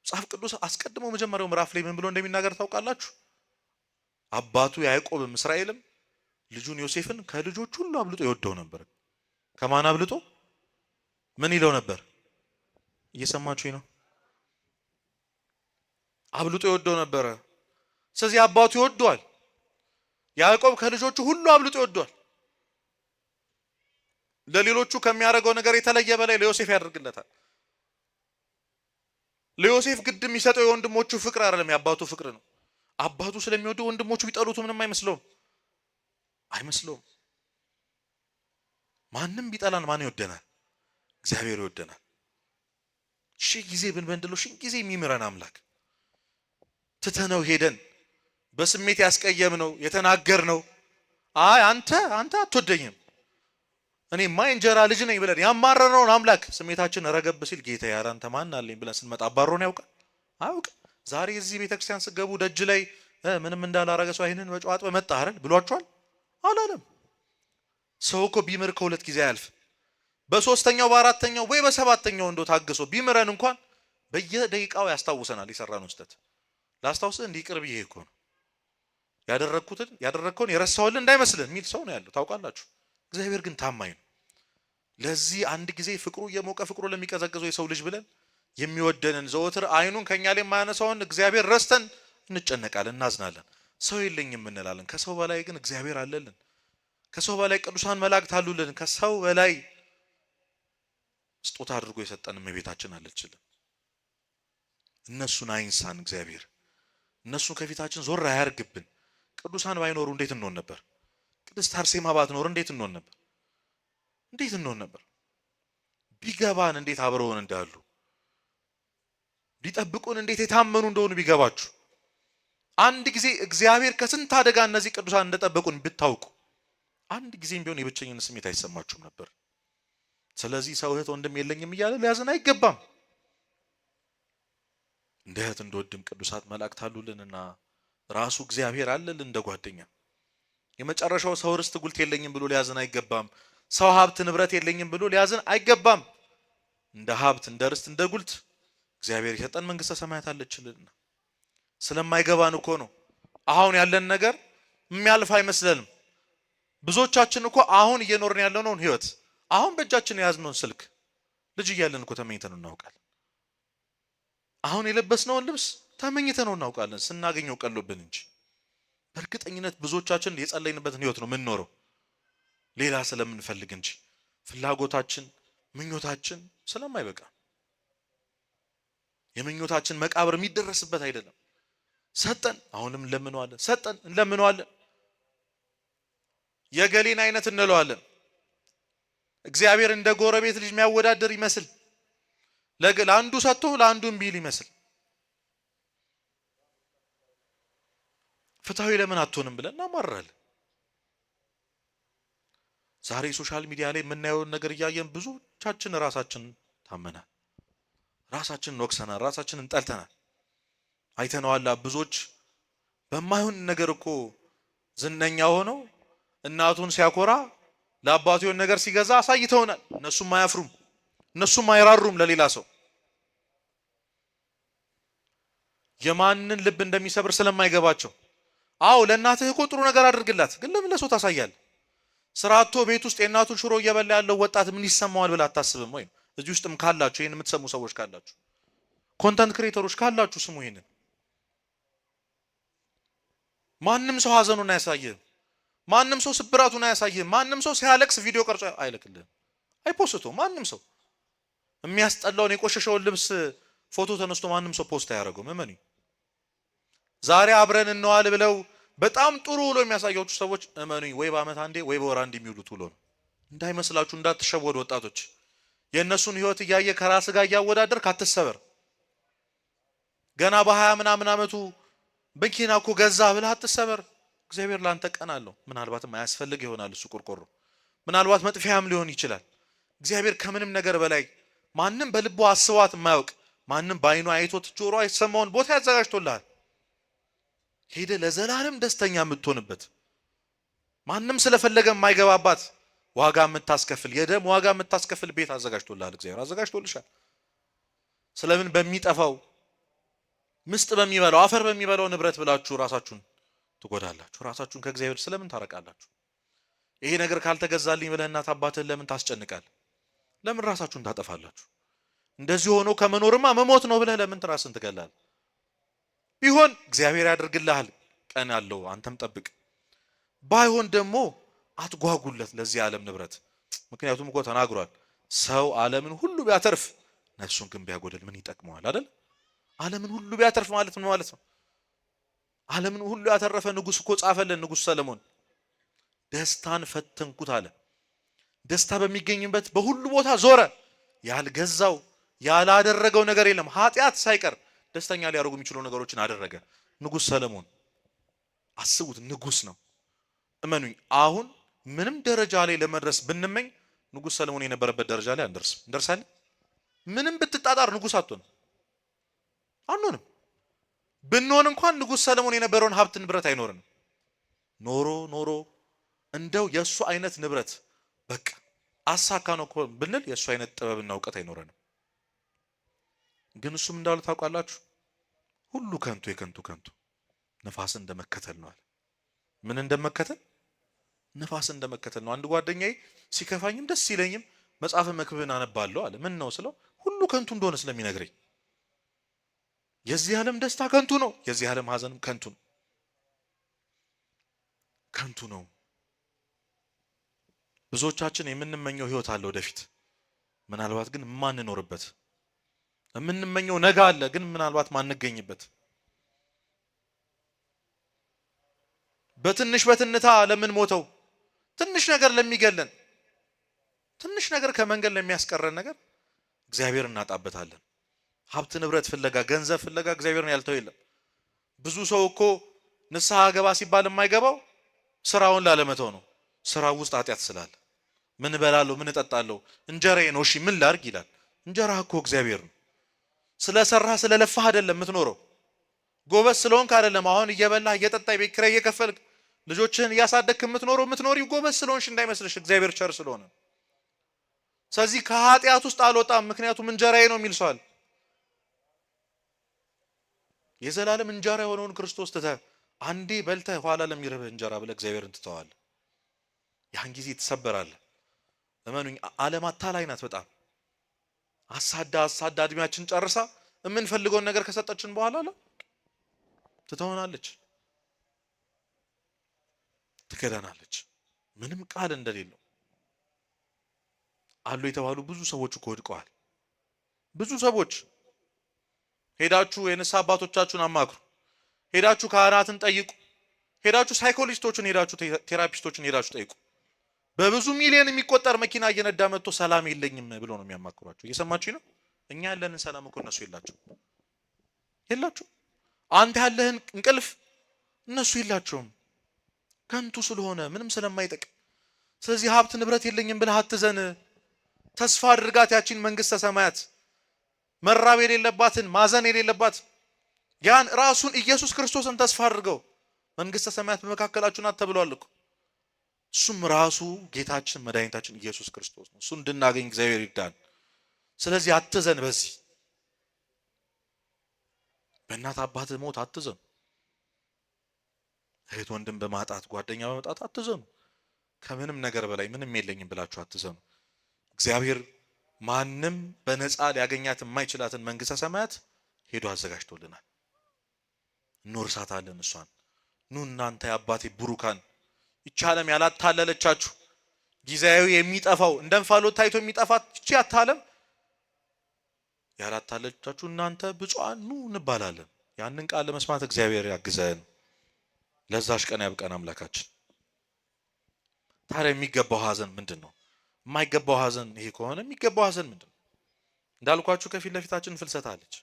መጽሐፍ ቅዱስ አስቀድሞ መጀመሪያው ምዕራፍ ላይ ምን ብሎ እንደሚናገር ታውቃላችሁ? አባቱ ያዕቆብም እስራኤልም ልጁን ዮሴፍን ከልጆች ሁሉ አብልጦ ይወደው ነበር። ከማን አብልጦ? ምን ይለው ነበር? እየሰማችሁኝ ነው? አብልጦ ይወደው ነበረ። ስለዚህ አባቱ ይወደዋል። ያዕቆብ ከልጆቹ ሁሉ አብልጦ ይወደዋል። ለሌሎቹ ከሚያደርገው ነገር የተለየ በላይ ለዮሴፍ ያደርግለታል። ለዮሴፍ ግድ የሚሰጠው የወንድሞቹ ፍቅር አይደለም፣ የአባቱ ፍቅር ነው። አባቱ ስለሚወደው ወንድሞቹ ቢጠሉት ምንም አይመስለውም። ማንም ቢጠላን ማን ይወደናል? እግዚአብሔር ይወደናል። ሺህ ጊዜ ብንበድለው ሺህ ጊዜ የሚምረን አምላክ፣ ትተነው ሄደን በስሜት ያስቀየምነው የተናገርነው አይ አንተ አትወደኝም እኔማ የእንጀራ ልጅ ነኝ ብለን ያማረነውን አምላክ ስሜታችን ረገብ ሲል ጌታ ያረ አንተ ማን አለኝ ብለን ስንመጣ አባሮን ያውቃል? አያውቅም። ዛሬ እዚህ ቤተክርስቲያን ስገቡ ደጅ ላይ ምንም እንዳላረገ ሰው አይንን በጨዋጥ በመጣ አይደል ብሏቸዋል? አላለም። ሰው እኮ ቢምር ከሁለት ጊዜ አያልፍ። በሶስተኛው በአራተኛው ወይ በሰባተኛው እንደው ታግሶ ቢምረን እንኳን በየደቂቃው ያስታውሰናል የሰራነው ስህተት። ላስታውስህ እንዲህ ቅርብ ይሄ እኮ ነው ያደረግከውን የረሳሁልህ እንዳይመስልህ የሚል ሰው ነው ያለው። ታውቃላችሁ። እግዚአብሔር ግን ታማኝ ነው። ለዚህ አንድ ጊዜ ፍቅሩ እየሞቀ ፍቅሩ ለሚቀዘቅዘው የሰው ልጅ ብለን የሚወደንን ዘወትር አይኑን ከኛ ላይ የማያነሳውን እግዚአብሔር ረስተን እንጨነቃለን፣ እናዝናለን፣ ሰው የለኝም እንላለን። ከሰው በላይ ግን እግዚአብሔር አለልን። ከሰው በላይ ቅዱሳን መላእክት አሉልን። ከሰው በላይ ስጦታ አድርጎ የሰጠን እመቤታችን አለችልን። እነሱን አይንሳን እግዚአብሔር፣ እነሱን ከፊታችን ዞር አያርግብን። ቅዱሳን ባይኖሩ እንዴት እንሆን ነበር? ቅድስት አርሴማ ባትኖር እንዴት እንሆን ነበር? ቢገባን እንዴት አብረውን እንዳሉ ቢጠብቁን እንዴት የታመኑ እንደሆኑ ቢገባችሁ፣ አንድ ጊዜ እግዚአብሔር ከስንት አደጋ እነዚህ ቅዱሳን እንደጠበቁን ብታውቁ፣ አንድ ጊዜም ቢሆን የብቸኝነት ስሜት አይሰማችሁም ነበር። ስለዚህ ሰው እህት ወንድም የለኝም እያለ ሊያዝን አይገባም። እንደ እህት እንደወድም ቅዱሳት መላእክት አሉልንና ራሱ እግዚአብሔር አለልን እንደ ጓደኛ። የመጨረሻው ሰው ርስት ጉልት የለኝም ብሎ ሊያዝን አይገባም። ሰው ሀብት ንብረት የለኝም ብሎ ሊያዝን አይገባም። እንደ ሀብት እንደ ርስት እንደ ጉልት እግዚአብሔር የሰጠን መንግስተ ሰማያት አለችልን። ስለማይገባን እኮ ነው አሁን ያለን ነገር የሚያልፍ አይመስለንም። ብዙዎቻችን እኮ አሁን እየኖርን ያለነውን ህይወት አሁን በእጃችን የያዝነውን ስልክ ልጅ እያለን እኮ ተመኝተን እናውቃለን። አሁን የለበስነውን ልብስ ተመኝተን እናውቃለን፣ ስናገኘው ቀሎብን እንጂ። በእርግጠኝነት ብዙዎቻችን የጸለይንበትን ህይወት ነው የምንኖረው ሌላ ስለምንፈልግ እንጂ ፍላጎታችን ምኞታችን ስለማይበቃ የምኞታችን መቃብር የሚደረስበት አይደለም። ሰጠን አሁንም እንለምነዋለን፣ ሰጠን እንለምነዋለን፣ የገሌን አይነት እንለዋለን። እግዚአብሔር እንደ ጎረቤት ልጅ የሚያወዳደር ይመስል ለአንዱ ሰጥቶ ለአንዱ እምቢ ይል ይመስል ፍትሃዊ ለምን አትሆንም ብለን እናማራለን። ዛሬ ሶሻል ሚዲያ ላይ የምናየውን ነገር እያየን ብዙዎቻችን ራሳችን ታመናል፣ ራሳችንን ወቅሰናል፣ ራሳችንን ጠልተናል። አይተነዋል። ብዙዎች በማይሆን ነገር እኮ ዝነኛ ሆነው እናቱን ሲያኮራ ለአባቱ የሆነ ነገር ሲገዛ አሳይተውናል። እነሱም አያፍሩም፣ እነሱም አይራሩም ለሌላ ሰው። የማንን ልብ እንደሚሰብር ስለማይገባቸው። አዎ ለእናትህ እኮ ጥሩ ነገር አድርግላት፣ ግን ለምን ለሰው ታሳያለህ? ስራቶ ቤት ውስጥ የእናቱን ሽሮ እየበላ ያለው ወጣት ምን ይሰማዋል ብለህ አታስብም? ወይም እዚህ ውስጥም ካላችሁ ይሄን የምትሰሙ ሰዎች ካላችሁ፣ ኮንተንት ክሬተሮች ካላችሁ ስሙ ይሄንን። ማንም ሰው ሀዘኑን አያሳይህም። ማንም ሰው ስብራቱን አያሳይህም። ማንም ሰው ሲያለቅስ ቪዲዮ ቀርጾ አይልክልህም፣ አይፖስቶም። ማንም ሰው የሚያስጠላውን የቆሸሸውን ልብስ ፎቶ ተነስቶ ማንም ሰው ፖስት አያደርገውም። እመኑ። ዛሬ አብረን እንዋል ብለው በጣም ጥሩ ውሎ የሚያሳያችሁ ሰዎች እመኑኝ፣ ወይ በአመት አንዴ ወይ በወር አንዴ የሚውሉት ውሎ ነው። እንዳይመስላችሁ፣ እንዳትሸወዱ ወጣቶች። የእነሱን ህይወት እያየ ከራስ ጋር እያወዳደር ካትሰበር። ገና በ20 ምናምን አመቱ መኪና እኮ ገዛ ብለህ አትሰበር። እግዚአብሔር ላንተ ቀን አለው። ምናልባትም አያስፈልግ ይሆናል እሱ ቆርቆሮ፣ ምናልባት መጥፊያም ሊሆን ይችላል። እግዚአብሔር ከምንም ነገር በላይ ማንም በልቦ አስቧት የማያውቅ ማንም በአይኑ አይቶት ጆሮ አይሰማውን ቦታ ያዘጋጅቶልሃል። ሄደ ለዘላለም ደስተኛ የምትሆንበት ማንም ስለፈለገ የማይገባባት ዋጋ የምታስከፍል የደም ዋጋ የምታስከፍል ቤት አዘጋጅቶልሃል። እግዚአብሔር አዘጋጅቶልሻል። ስለምን በሚጠፋው ምስጥ በሚበላው አፈር በሚበላው ንብረት ብላችሁ ራሳችሁን ትጎዳላችሁ? ራሳችሁን ከእግዚአብሔር ስለምን ታረቃላችሁ? ይሄ ነገር ካልተገዛልኝ ብለህ እናት አባትህን ለምን ታስጨንቃለህ? ለምን ራሳችሁን ታጠፋላችሁ? እንደዚህ ሆኖ ከመኖርማ መሞት ነው ብለህ ለምን ራስን ትገላለህ? ቢሆን እግዚአብሔር ያደርግልሃል፣ ቀን አለው፣ አንተም ጠብቅ። ባይሆን ደግሞ አትጓጉለት ለዚህ ዓለም ንብረት። ምክንያቱም እኮ ተናግሯል፣ ሰው ዓለምን ሁሉ ቢያተርፍ ነፍሱን ግን ቢያጎድል ምን ይጠቅመዋል? አይደል? ዓለምን ሁሉ ቢያተርፍ ማለት ምን ማለት ነው? ዓለምን ሁሉ ያተረፈ ንጉስ እኮ ጻፈልን ንጉስ ሰለሞን። ደስታን ፈተንኩት አለ። ደስታ በሚገኝበት በሁሉ ቦታ ዞረ። ያልገዛው ያላደረገው ነገር የለም። ኃጢአት ሳይቀር ደስተኛ ሊያደርጉ የሚችሉ ነገሮችን አደረገ ንጉስ ሰለሞን። አስቡት፣ ንጉስ ነው። እመኑኝ፣ አሁን ምንም ደረጃ ላይ ለመድረስ ብንመኝ ንጉስ ሰለሞን የነበረበት ደረጃ ላይ አንደርስም። እንደርሳለን? ምንም ብትጣጣር ንጉስ አንሆንም። ብንሆን እንኳን ንጉስ ሰለሞን የነበረውን ሀብት ንብረት አይኖርንም። ኖሮ እንደው የሱ አይነት ንብረት በቃ አሳካ ነው ብንል የሱ አይነት ጥበብና እውቀት አይኖረንም። ግን እሱም እንዳሉ ታውቃላችሁ፣ ሁሉ ከንቱ የከንቱ ከንቱ ነፋስ እንደመከተል ነው አለ። ምን እንደመከተል? ነፋስ እንደመከተል ነው። አንድ ጓደኛዬ ሲከፋኝም ደስ ይለኝም መጽሐፈ መክብብን አነባለሁ አለ። ምን ነው ስለው ሁሉ ከንቱ እንደሆነ ስለሚነግረኝ። የዚህ ዓለም ደስታ ከንቱ ነው፣ የዚህ ዓለም ሀዘንም ከንቱ ነው። ከንቱ ነው። ብዙዎቻችን የምንመኘው ህይወት አለ ወደፊት፣ ምናልባት ግን ማንኖርበት። የምንመኘው ነገ አለ፣ ግን ምናልባት ማንገኝበት። በትንሽ በትንታ ለምን ሞተው ትንሽ ነገር ለሚገለን ትንሽ ነገር ከመንገድ ለሚያስቀረን ነገር እግዚአብሔር እናጣበታለን። ሀብት ንብረት ፍለጋ፣ ገንዘብ ፍለጋ እግዚአብሔርን ያልተው የለም። ብዙ ሰው እኮ ንስሐ ገባ ሲባል የማይገባው ስራውን ላለመተው ነው። ስራው ውስጥ ኃጢአት ስላለ ምን እበላለሁ፣ ምን እጠጣለሁ፣ እንጀራዬ ነው፣ እሺ ምን ላርግ ይላል። እንጀራ እኮ እግዚአብሔር ነው። ስለሰራህ ስለለፋህ አይደለም የምትኖረው። ጎበዝ ስለሆንክ አይደለም አሁን እየበላህ እየጠጣህ ቤት ኪራይ እየከፈልክ ልጆችህን እያሳደግክ የምትኖሪው ጎበዝ ስለሆንሽ እንዳይመስልሽ፣ እግዚአብሔር ቸር ስለሆነ። ስለዚህ ከኃጢአት ውስጥ አልወጣም ምክንያቱም እንጀራዬ ነው የሚል ሰው አለ። የዘላለም እንጀራ የሆነውን ክርስቶስ ትተህ አንዴ በልተህ ኋላ ለሚርብህ እንጀራ ብለህ እግዚአብሔርን ትተዋለህ። ያን ጊዜ ትሰበራለህ። እመኑኝ፣ ዓለም አታላይ ናት በጣም አሳዳ እድሜያችን ጨርሳ የምንፈልገውን ነገር ከሰጠችን በኋላ ትተውናለች፣ ትከዳናለች። ምንም ቃል እንደሌለው አሉ የተባሉ ብዙ ሰዎች እኮ ወድቀዋል። ብዙ ሰዎች ሄዳችሁ የንስሐ አባቶቻችሁን አማክሩ፣ ሄዳችሁ ካህናትን ጠይቁ፣ ሄዳችሁ ሳይኮሎጂስቶችን ሄዳችሁ ቴራፒስቶችን ሄዳችሁ ጠይቁ። በብዙ ሚሊዮን የሚቆጠር መኪና እየነዳ መጥቶ ሰላም የለኝም ብሎ ነው የሚያማክሯቸው። እየሰማችሁ ነው? እኛ ያለንን ሰላም እኮ እነሱ የላቸው። አንተ ያለህን እንቅልፍ እነሱ የላቸውም። ከንቱ ስለሆነ ምንም ስለማይጠቅም ስለዚህ ሀብት ንብረት የለኝም ብለህ አትዘን። ተስፋ አድርጋት ያቺን መንግስተ ሰማያት፣ መራብ የሌለባትን ማዘን የሌለባት ያን ራሱን ኢየሱስ ክርስቶስን ተስፋ አድርገው። መንግስተ ሰማያት በመካከላችሁ ናት ተብሏል እኮ። እሱም ራሱ ጌታችን መድኃኒታችን ኢየሱስ ክርስቶስ ነው። እሱ እንድናገኝ እግዚአብሔር ይርዳን። ስለዚህ አትዘን። በዚህ በእናት አባት ሞት አትዘኑ። እህት ወንድም በማጣት ጓደኛ በማጣት አትዘኑ። ከምንም ነገር በላይ ምንም የለኝም ብላችሁ አትዘኑ። እግዚአብሔር ማንም በነፃ ሊያገኛት የማይችላትን መንግስተ ሰማያት ሄዶ አዘጋጅቶልናል። እንወርሳታለን እሷን። ኑ እናንተ የአባቴ ብሩካን፣ ይህች ዓለም ያላታለለቻችሁ ጊዜያዊ የሚጠፋው እንደ እንፋሎት ታይቶ የሚጠፋት ይህች ዓለም ያላታለለቻችሁ እናንተ ብፁዓን ኑ እንባላለን። ያንን ቃል ለመስማት እግዚአብሔር ያግዘን። ለዛሽ ቀን ያብቀን አምላካችን። ታዲያ የሚገባው ሀዘን ምንድን ነው? የማይገባው ሀዘን ይሄ ከሆነ የሚገባው ሀዘን ምንድን ነው? እንዳልኳችሁ ከፊት ለፊታችን ፍልሰት አለች።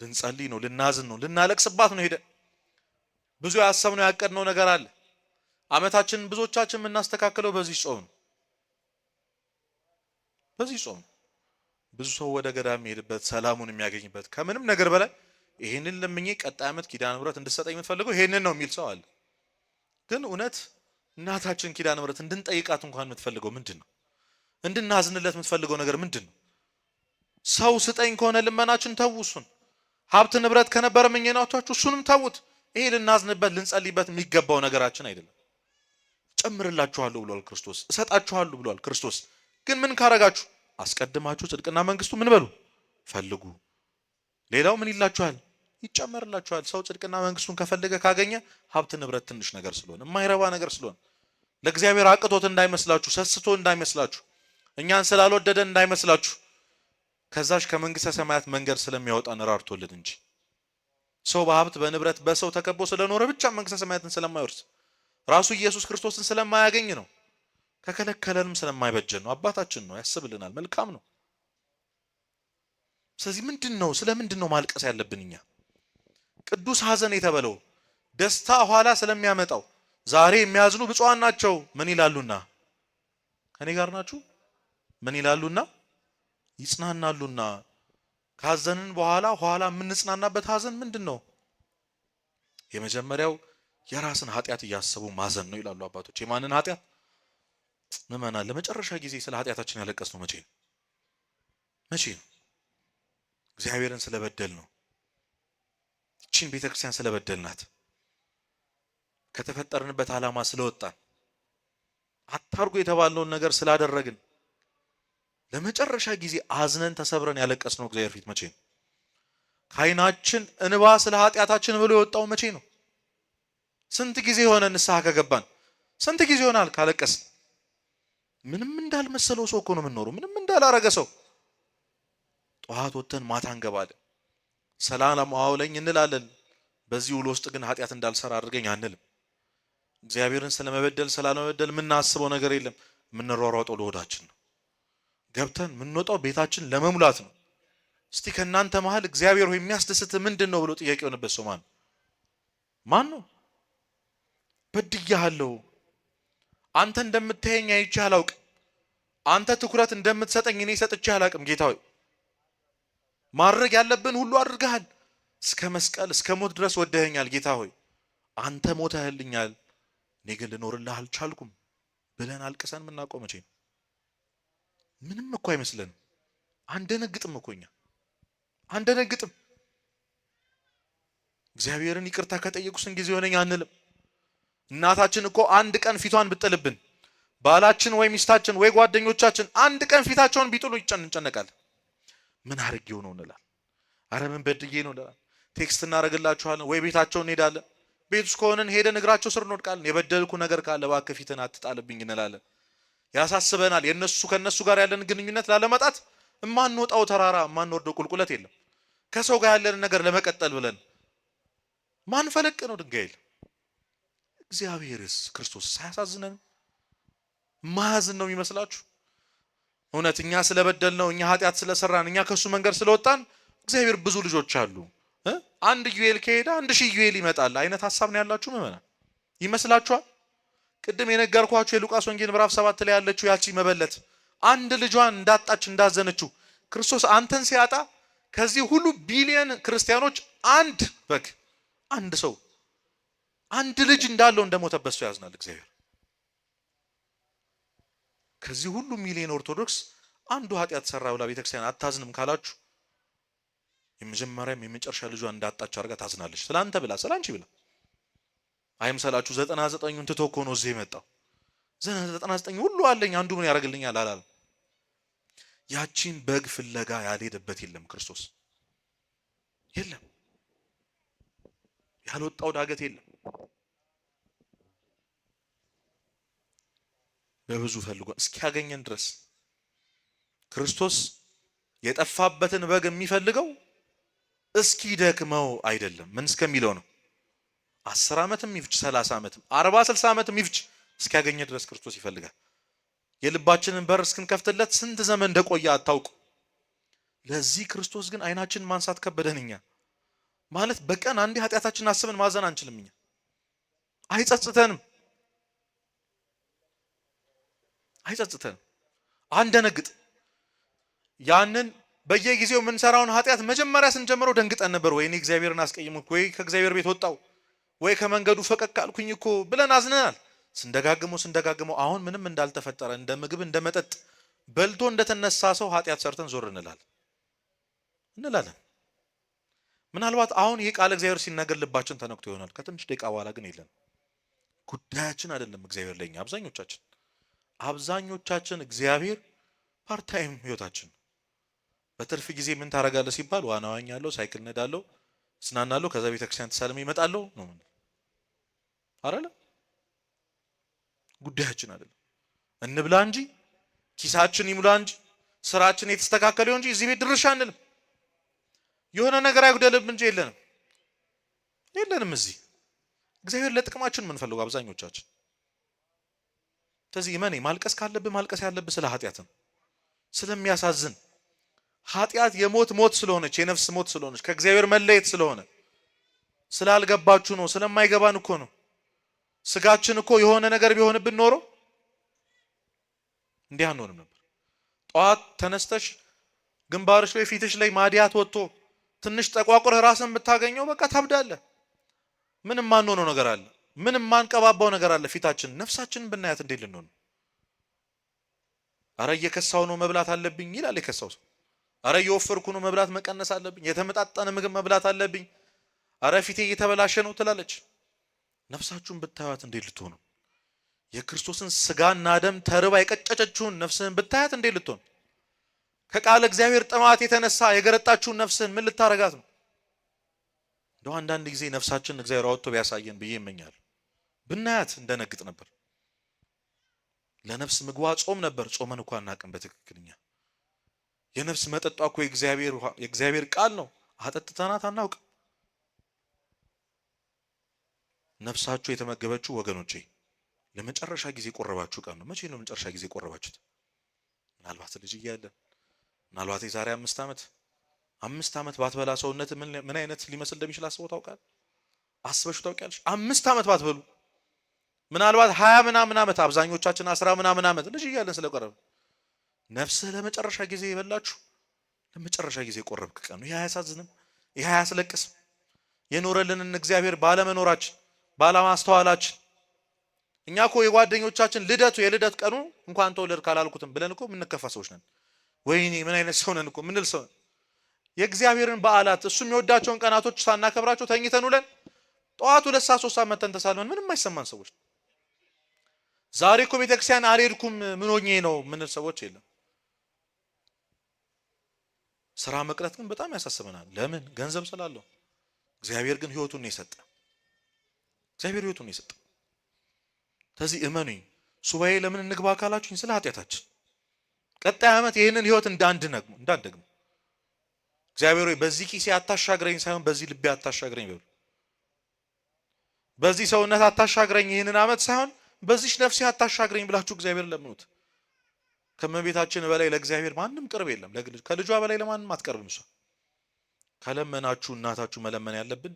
ልንጸልይ ነው፣ ልናዝን ነው፣ ልናለቅስባት ነው። ሄደን ብዙ ያሰብነው ያቀድነው ነገር አለ። አመታችንን ብዙዎቻችን የምናስተካክለው በዚህ ጾም ነው። በዚህ ጾም ብዙ ሰው ወደ ገዳም የሚሄድበት ሰላሙን የሚያገኝበት ከምንም ነገር በላይ ይሄንን ለምኜ ቀጣይ አመት ኪዳነ ምሕረት እንድትሰጠኝ የምትፈልገው ይሄንን ነው የሚል ሰው አለ። ግን እውነት እናታችን ኪዳነ ምሕረት እንድንጠይቃት እንኳን የምትፈልገው ምንድን ነው? እንድናዝንለት የምትፈልገው ነገር ምንድን ነው? ሰው ስጠኝ ከሆነ ልመናችን ተው። እሱን ሀብት ንብረት ከነበረ ምኘናችሁ እሱንም ተውት። ይሄ ልናዝንበት ልንጸልይበት የሚገባው ነገራችን አይደለም። ጨምርላችኋለሁ ብሏል ክርስቶስ፣ እሰጣችኋለሁ ብሏል ክርስቶስ። ግን ምን ካረጋችሁ? አስቀድማችሁ ጽድቅና መንግስቱ ምን በሉ ፈልጉ። ሌላው ምን ይላችኋል? ይጨመርላችኋል። ሰው ጽድቅና መንግስቱን ከፈለገ ካገኘ ሀብት ንብረት ትንሽ ነገር ስለሆነ የማይረባ ነገር ስለሆነ ለእግዚአብሔር አቅቶት እንዳይመስላችሁ፣ ሰስቶ እንዳይመስላችሁ፣ እኛን ስላልወደደ እንዳይመስላችሁ ከዛሽ ከመንግስተ ሰማያት መንገድ ስለሚያወጣን ራርቶልን እንጂ ሰው በሀብት በንብረት በሰው ተከቦ ስለኖረ ብቻ መንግስተ ሰማያትን ስለማይወርስ ራሱ ኢየሱስ ክርስቶስን ስለማያገኝ ነው። ከከለከለንም ስለማይበጀን ነው። አባታችን ነው፣ ያስብልናል፣ መልካም ነው። ስለዚህ ምንድነው ስለምንድነው ማልቀስ ያለብን እኛ? ቅዱስ ሐዘን የተባለው ደስታ ኋላ ስለሚያመጣው ዛሬ የሚያዝኑ ብፁዓን ናቸው ምን ይላሉና? ከኔ ጋር ናችሁ? ምን ይላሉና? ይጽናናሉና። ካዘንን በኋላ ኋላ የምንጽናናበት ሐዘን ምንድነው? የመጀመሪያው የራስን ኃጢአት እያሰቡ ማዘን ነው ይላሉ አባቶች። የማንን ኃጢአት? ምእመናን ለመጨረሻ ጊዜ ስለ ኃጢአታችን ያለቀስነው መቼ ነው? መቼ ነው? እግዚአብሔርን ስለበደል ነው። እቺን ቤተክርስቲያን ስለበደልናት፣ ከተፈጠርንበት ዓላማ ስለወጣን፣ አታርጉ የተባለውን ነገር ስላደረግን ለመጨረሻ ጊዜ አዝነን ተሰብረን ያለቀስነው እግዚአብሔር ፊት መቼ ነው? ከዓይናችን እንባ ስለ ኃጢአታችን ብሎ የወጣው መቼ ነው? ስንት ጊዜ ሆነ ንስሐ ከገባን? ስንት ጊዜ ሆናል ካለቀስን? ምንም እንዳልመሰለው ሰው እኮ ነው የምንኖረው። ምንም እንዳላረገ ሰው ጠዋት ወተን ማታ እንገባለን። ሰላም አውለኝ እንላለን። በዚህ ውሎ ውስጥ ግን ኃጢአት እንዳልሰራ አድርገኝ አንልም። እግዚአብሔርን ስለመበደል ስላለመበደል የምናስበው ነገር የለም። የምንሯሯጠው ለሆዳችን ነው። ገብተን የምንወጣው ቤታችን ለመሙላት ነው። እስቲ ከእናንተ መሃል እግዚአብሔር ሆይ የሚያስደስት ምንድን ነው ብሎ ጥያቄ የሆነበት ሰው ማን ነው? በድያለሁ፣ አንተ እንደምታየኝ አይቼ አላውቅም፣ አንተ ትኩረት እንደምትሰጠኝ እኔ ሰጥቼ አላውቅም። ጌታ ሆይ ማድረግ ያለብን ሁሉ አድርገሃል። እስከ መስቀል እስከ ሞት ድረስ ወደኸኛል። ጌታ ሆይ አንተ ሞተህልኛል፣ እኔ ግን ልኖርልህ አልቻልኩም ብለን አልቅሰን የምናውቀው መቼ ነው? ምንም እኮ አይመስለንም። አንደነግጥም እኮ እኛ አንደነግጥም። እግዚአብሔርን ይቅርታ ከጠየቁ ስንት ጊዜ ሆነኝ አንልም። እናታችን እኮ አንድ ቀን ፊቷን ብጥልብን፣ ባላችን ወይ ሚስታችን ወይ ጓደኞቻችን አንድ ቀን ፊታቸውን ቢጥሉ እንጨነቃለን። ምን አርጌው ነው እንላለን። አረ ምን በድዬ ነው እንላለን። ቴክስት እናደርግላችኋለን ወይ ቤታቸው እንሄዳለን። ቤት ውስጥ ከሆነን ሄደን እግራቸው ስር እንወድቃለን። የበደልኩ ነገር ካለ እባክህ ፊትን አትጣልብኝ እንላለን። ያሳስበናል። ከነሱ ጋር ያለን ግንኙነት ላለማጣት እማንወጣው ተራራ እማንወርደው ቁልቁለት የለም። ከሰው ጋር ያለን ነገር ለመቀጠል ብለን ማን ፈለቅ ነው ድንጋይ የለም። እግዚአብሔርስ ክርስቶስ ሳያሳዝነን ማያዝን ነው የሚመስላችሁ? እውነት እኛ ስለበደል ነው፣ እኛ ኃጢአት ስለሰራን፣ እኛ ከሱ መንገድ ስለወጣን እግዚአብሔር ብዙ ልጆች አሉ፣ አንድ ኢዩኤል ከሄደ 1000 ኢዩኤል ይመጣል አይነት ሐሳብ ነው ያላችሁ ምዕመናን? ይመስላችኋል? ቅድም የነገርኳችሁ የሉቃስ ወንጌል ምዕራፍ 7 ላይ ያለችው ያቺ መበለት አንድ ልጇን እንዳጣች እንዳዘነችው ክርስቶስ አንተን ሲያጣ ከዚህ ሁሉ ቢሊየን ክርስቲያኖች አንድ በግ አንድ ሰው አንድ ልጅ እንዳለው እንደሞተበት ሰው ያዝናል እግዚአብሔር። ከዚህ ሁሉ ሚሊዮን ኦርቶዶክስ አንዱ ኃጢአት ሰራ ብላ ቤተክርስቲያን አታዝንም ካላችሁ የመጀመሪያም የመጨረሻ ልጇን እንዳጣች አድርጋ ታዝናለች። ስላንተ ብላ ስላንቺ ብላ አይምሰላችሁ። 99ን ትቶ እኮ ነው እዚህ የመጣው። 99 ሁሉ አለኝ አንዱ ምን ያደርግልኛል አላለም። ያቺን በግ ፍለጋ ያልሄደበት የለም ክርስቶስ የለም። ያልወጣው ዳገት የለም። በብዙ ፈልጎ እስኪያገኘን ድረስ ክርስቶስ የጠፋበትን በግ የሚፈልገው እስኪ ደክመው አይደለም። ምን እስከሚለው ነው? 10 ዓመትም ይፍጅ 30 ዓመትም 40 60 ዓመትም ይፍጅ እስኪያገኘ ድረስ ክርስቶስ ይፈልጋል። የልባችንን በር እስክንከፍትለት ስንት ዘመን እንደቆየ አታውቁ። ለዚህ ክርስቶስ ግን አይናችንን ማንሳት ከበደን። እኛ ማለት በቀን አንዴ ኃጢአታችንን አስበን ማዘን አንችልም። እኛ አይጸጽተንም አንደነግጥ። ያንን በየጊዜው የምንሰራውን ኃጢአት መጀመሪያ ስንጀምረው ደንግጠን ነበር። ወይኔ እግዚአብሔርን አስቀየምኩ፣ ወይ ከእግዚአብሔር ቤት ወጣው፣ ወይ ከመንገዱ ፈቀቅ አልኩኝ እኮ ብለን አዝነናል። ስንደጋግመው አሁን ምንም እንዳልተፈጠረ እንደ ምግብ እንደ መጠጥ በልቶ እንደተነሳ ሰው ኃጢአት ሰርተን ዞር እንላለን። ምናልባት አሁን ይሄ ቃል እግዚአብሔር ሲናገር ልባችን ተነክቶ ይሆናል። ከትንሽ ደቂቃ በኋላ ግን የለም። ጉዳያችን አይደለም እግዚአብሔር ለኛ። አብዛኞቻችን እግዚአብሔር ፓርታይም ህይወታችን በትርፍ ጊዜ ምን ታረጋለህ ሲባል ዋና ዋኛለሁ፣ ሳይክል ነዳለሁ፣ ስናናለሁ፣ ከዛ ቤተክርስቲያን ተሳልሜ እመጣለሁ ነው አይደል? ጉዳያችን አይደለም። እንብላ እንጂ ኪሳችን ይሙላ እንጂ ስራችን የተስተካከለ እንጂ እዚህ ቤት ድርሻ አንልም። የሆነ ነገር አይጉደልብን እንጂ የለንም እዚህ። እግዚአብሔር ለጥቅማችን የምንፈልገው አብዛኞቻችን። ስለዚህ እመኔ ማልቀስ ካለብህ ማልቀስ ያለብህ ስለ ኃጢአት ነው። ስለሚያሳዝን ኃጢአት የሞት ስለሆነች የነፍስ ሞት ስለሆነች ከእግዚአብሔር መለየት ስለሆነ ስላልገባችሁ ነው። ስለማይገባን እኮ ነው። ስጋችን እኮ የሆነ ነገር ቢሆንብን ኖሮ እንዲህ አንሆንም ነበር። ጠዋት ተነስተሽ ግንባርሽ ላይ ፊትሽ ላይ ማዲያት ወጥቶ ትንሽ ጠቋቁረህ ራስን ብታገኘው በቃ ታብዳለህ። ምንም ማንሆነው ነገር አለ። ምንም ማንቀባባው ነገር አለ ፊታችን። ነፍሳችንን ብናያት እንዴት ልንሆን? አረ እየከሳው ነው መብላት አለብኝ ይላል የከሳው ሰው። አረ እየወፈርኩ ነው መብላት መቀነስ አለብኝ፣ የተመጣጠነ ምግብ መብላት አለብኝ፣ አረ ፊቴ እየተበላሸ ነው ትላለች። ነፍሳችሁን ብታዩት እንዴት ልትሆኑ? የክርስቶስን ስጋና ደም ተርባ የቀጨጨችውን ነፍስህን ብታያት እንዴት ልትሆን? ከቃል እግዚአብሔር ጥማት የተነሳ የገረጣችውን ነፍስህን ምን ልታረጋት ነው? እንደው አንዳንድ ጊዜ ነፍሳችን እግዚአብሔር አውጥቶ ቢያሳየን ብዬ እመኛለሁ። ብናያት እንደነግጥ ነበር። ለነፍስ ምግቧ ጾም ነበር። ጾመን እንኳን አናውቅም በትክክልኛ። የነፍስ መጠጧ እኮ የእግዚአብሔር ቃል ነው። አጠጥተናት አናውቅም። ነፍሳችሁ የተመገበችው ወገኖቼ ለመጨረሻ ጊዜ ቆረባችሁ ቀን ነው። መቼ ነው መጨረሻ ጊዜ ቆረባችሁት? ምናልባት ልጅ እያለን፣ ምናልባት የዛሬ 5 ዓመት ባትበላ ሰውነት ምን አይነት ሊመስል እንደሚችል አስበው ታውቃለህ? አስበሽው ታውቂያለሽ? 5 ዓመት ባትበሉ ምናልባት 20 ምናምን ዓመት፣ አብዛኞቻችን 10 ምናምን ዓመት ልጅ እያለን ስለቆረብ ነፍስህ ለመጨረሻ ጊዜ የበላችሁ ለመጨረሻ ጊዜ ቆረብክ ቀን ነው። ይሄ አያሳዝንም? ይሄ አያስለቅስም? የኖረልንን እግዚአብሔር ባለመኖራችን ባለማስተዋላችን። እኛ እኮ የጓደኞቻችን የልደት ቀኑ እንኳን ተወለድ ካላልኩትም ብለን እኮ የምንከፋ ሰዎች ነን። ወይኔ ምን አይነት ሰው ነን እኮ ምንል ሰው። የእግዚአብሔርን በዓላት እሱ የሚወዳቸውን ቀናቶች ሳናከብራቸው ተኝተን ውለን ጠዋት 2 ሰዓት 3 ሰዓት መተን ተሳልመን ምንም አይሰማን ሰዎች። ዛሬ እኮ ቤተክርስቲያን አልሄድኩም ምን ሆኜ ነው ምንል ሰዎች የለም። ስራ መቅረት ግን በጣም ያሳስበናል። ለምን? ገንዘብ ስላለው። እግዚአብሔር ግን ህይወቱን ነው የሰጠ። ስለዚህ እመኑኝ፣ ሱባኤ ለምን እንግባ ካላችሁኝ ስለ ኃጢአታችን ቀጣይ ዓመት ይህንን ህይወት እንዳንደግም እግዚአብሔር ሆይ በዚህ ኪሴ አታሻግረኝ ሳይሆን በዚህ ልቤ አታሻግረኝ በሉ። በዚህ ሰውነት አታሻግረኝ ይህንን ዓመት ሳይሆን በዚህ ነፍሴ አታሻግረኝ ብላችሁ እግዚአብሔር ለምኑት። ከመቤታችን በላይ ለእግዚአብሔር ማንም ቅርብ የለም። ከልጇ በላይ ለማንም አትቀርብም እሷ። ከለመናችሁ እናታችሁ መለመን ያለብን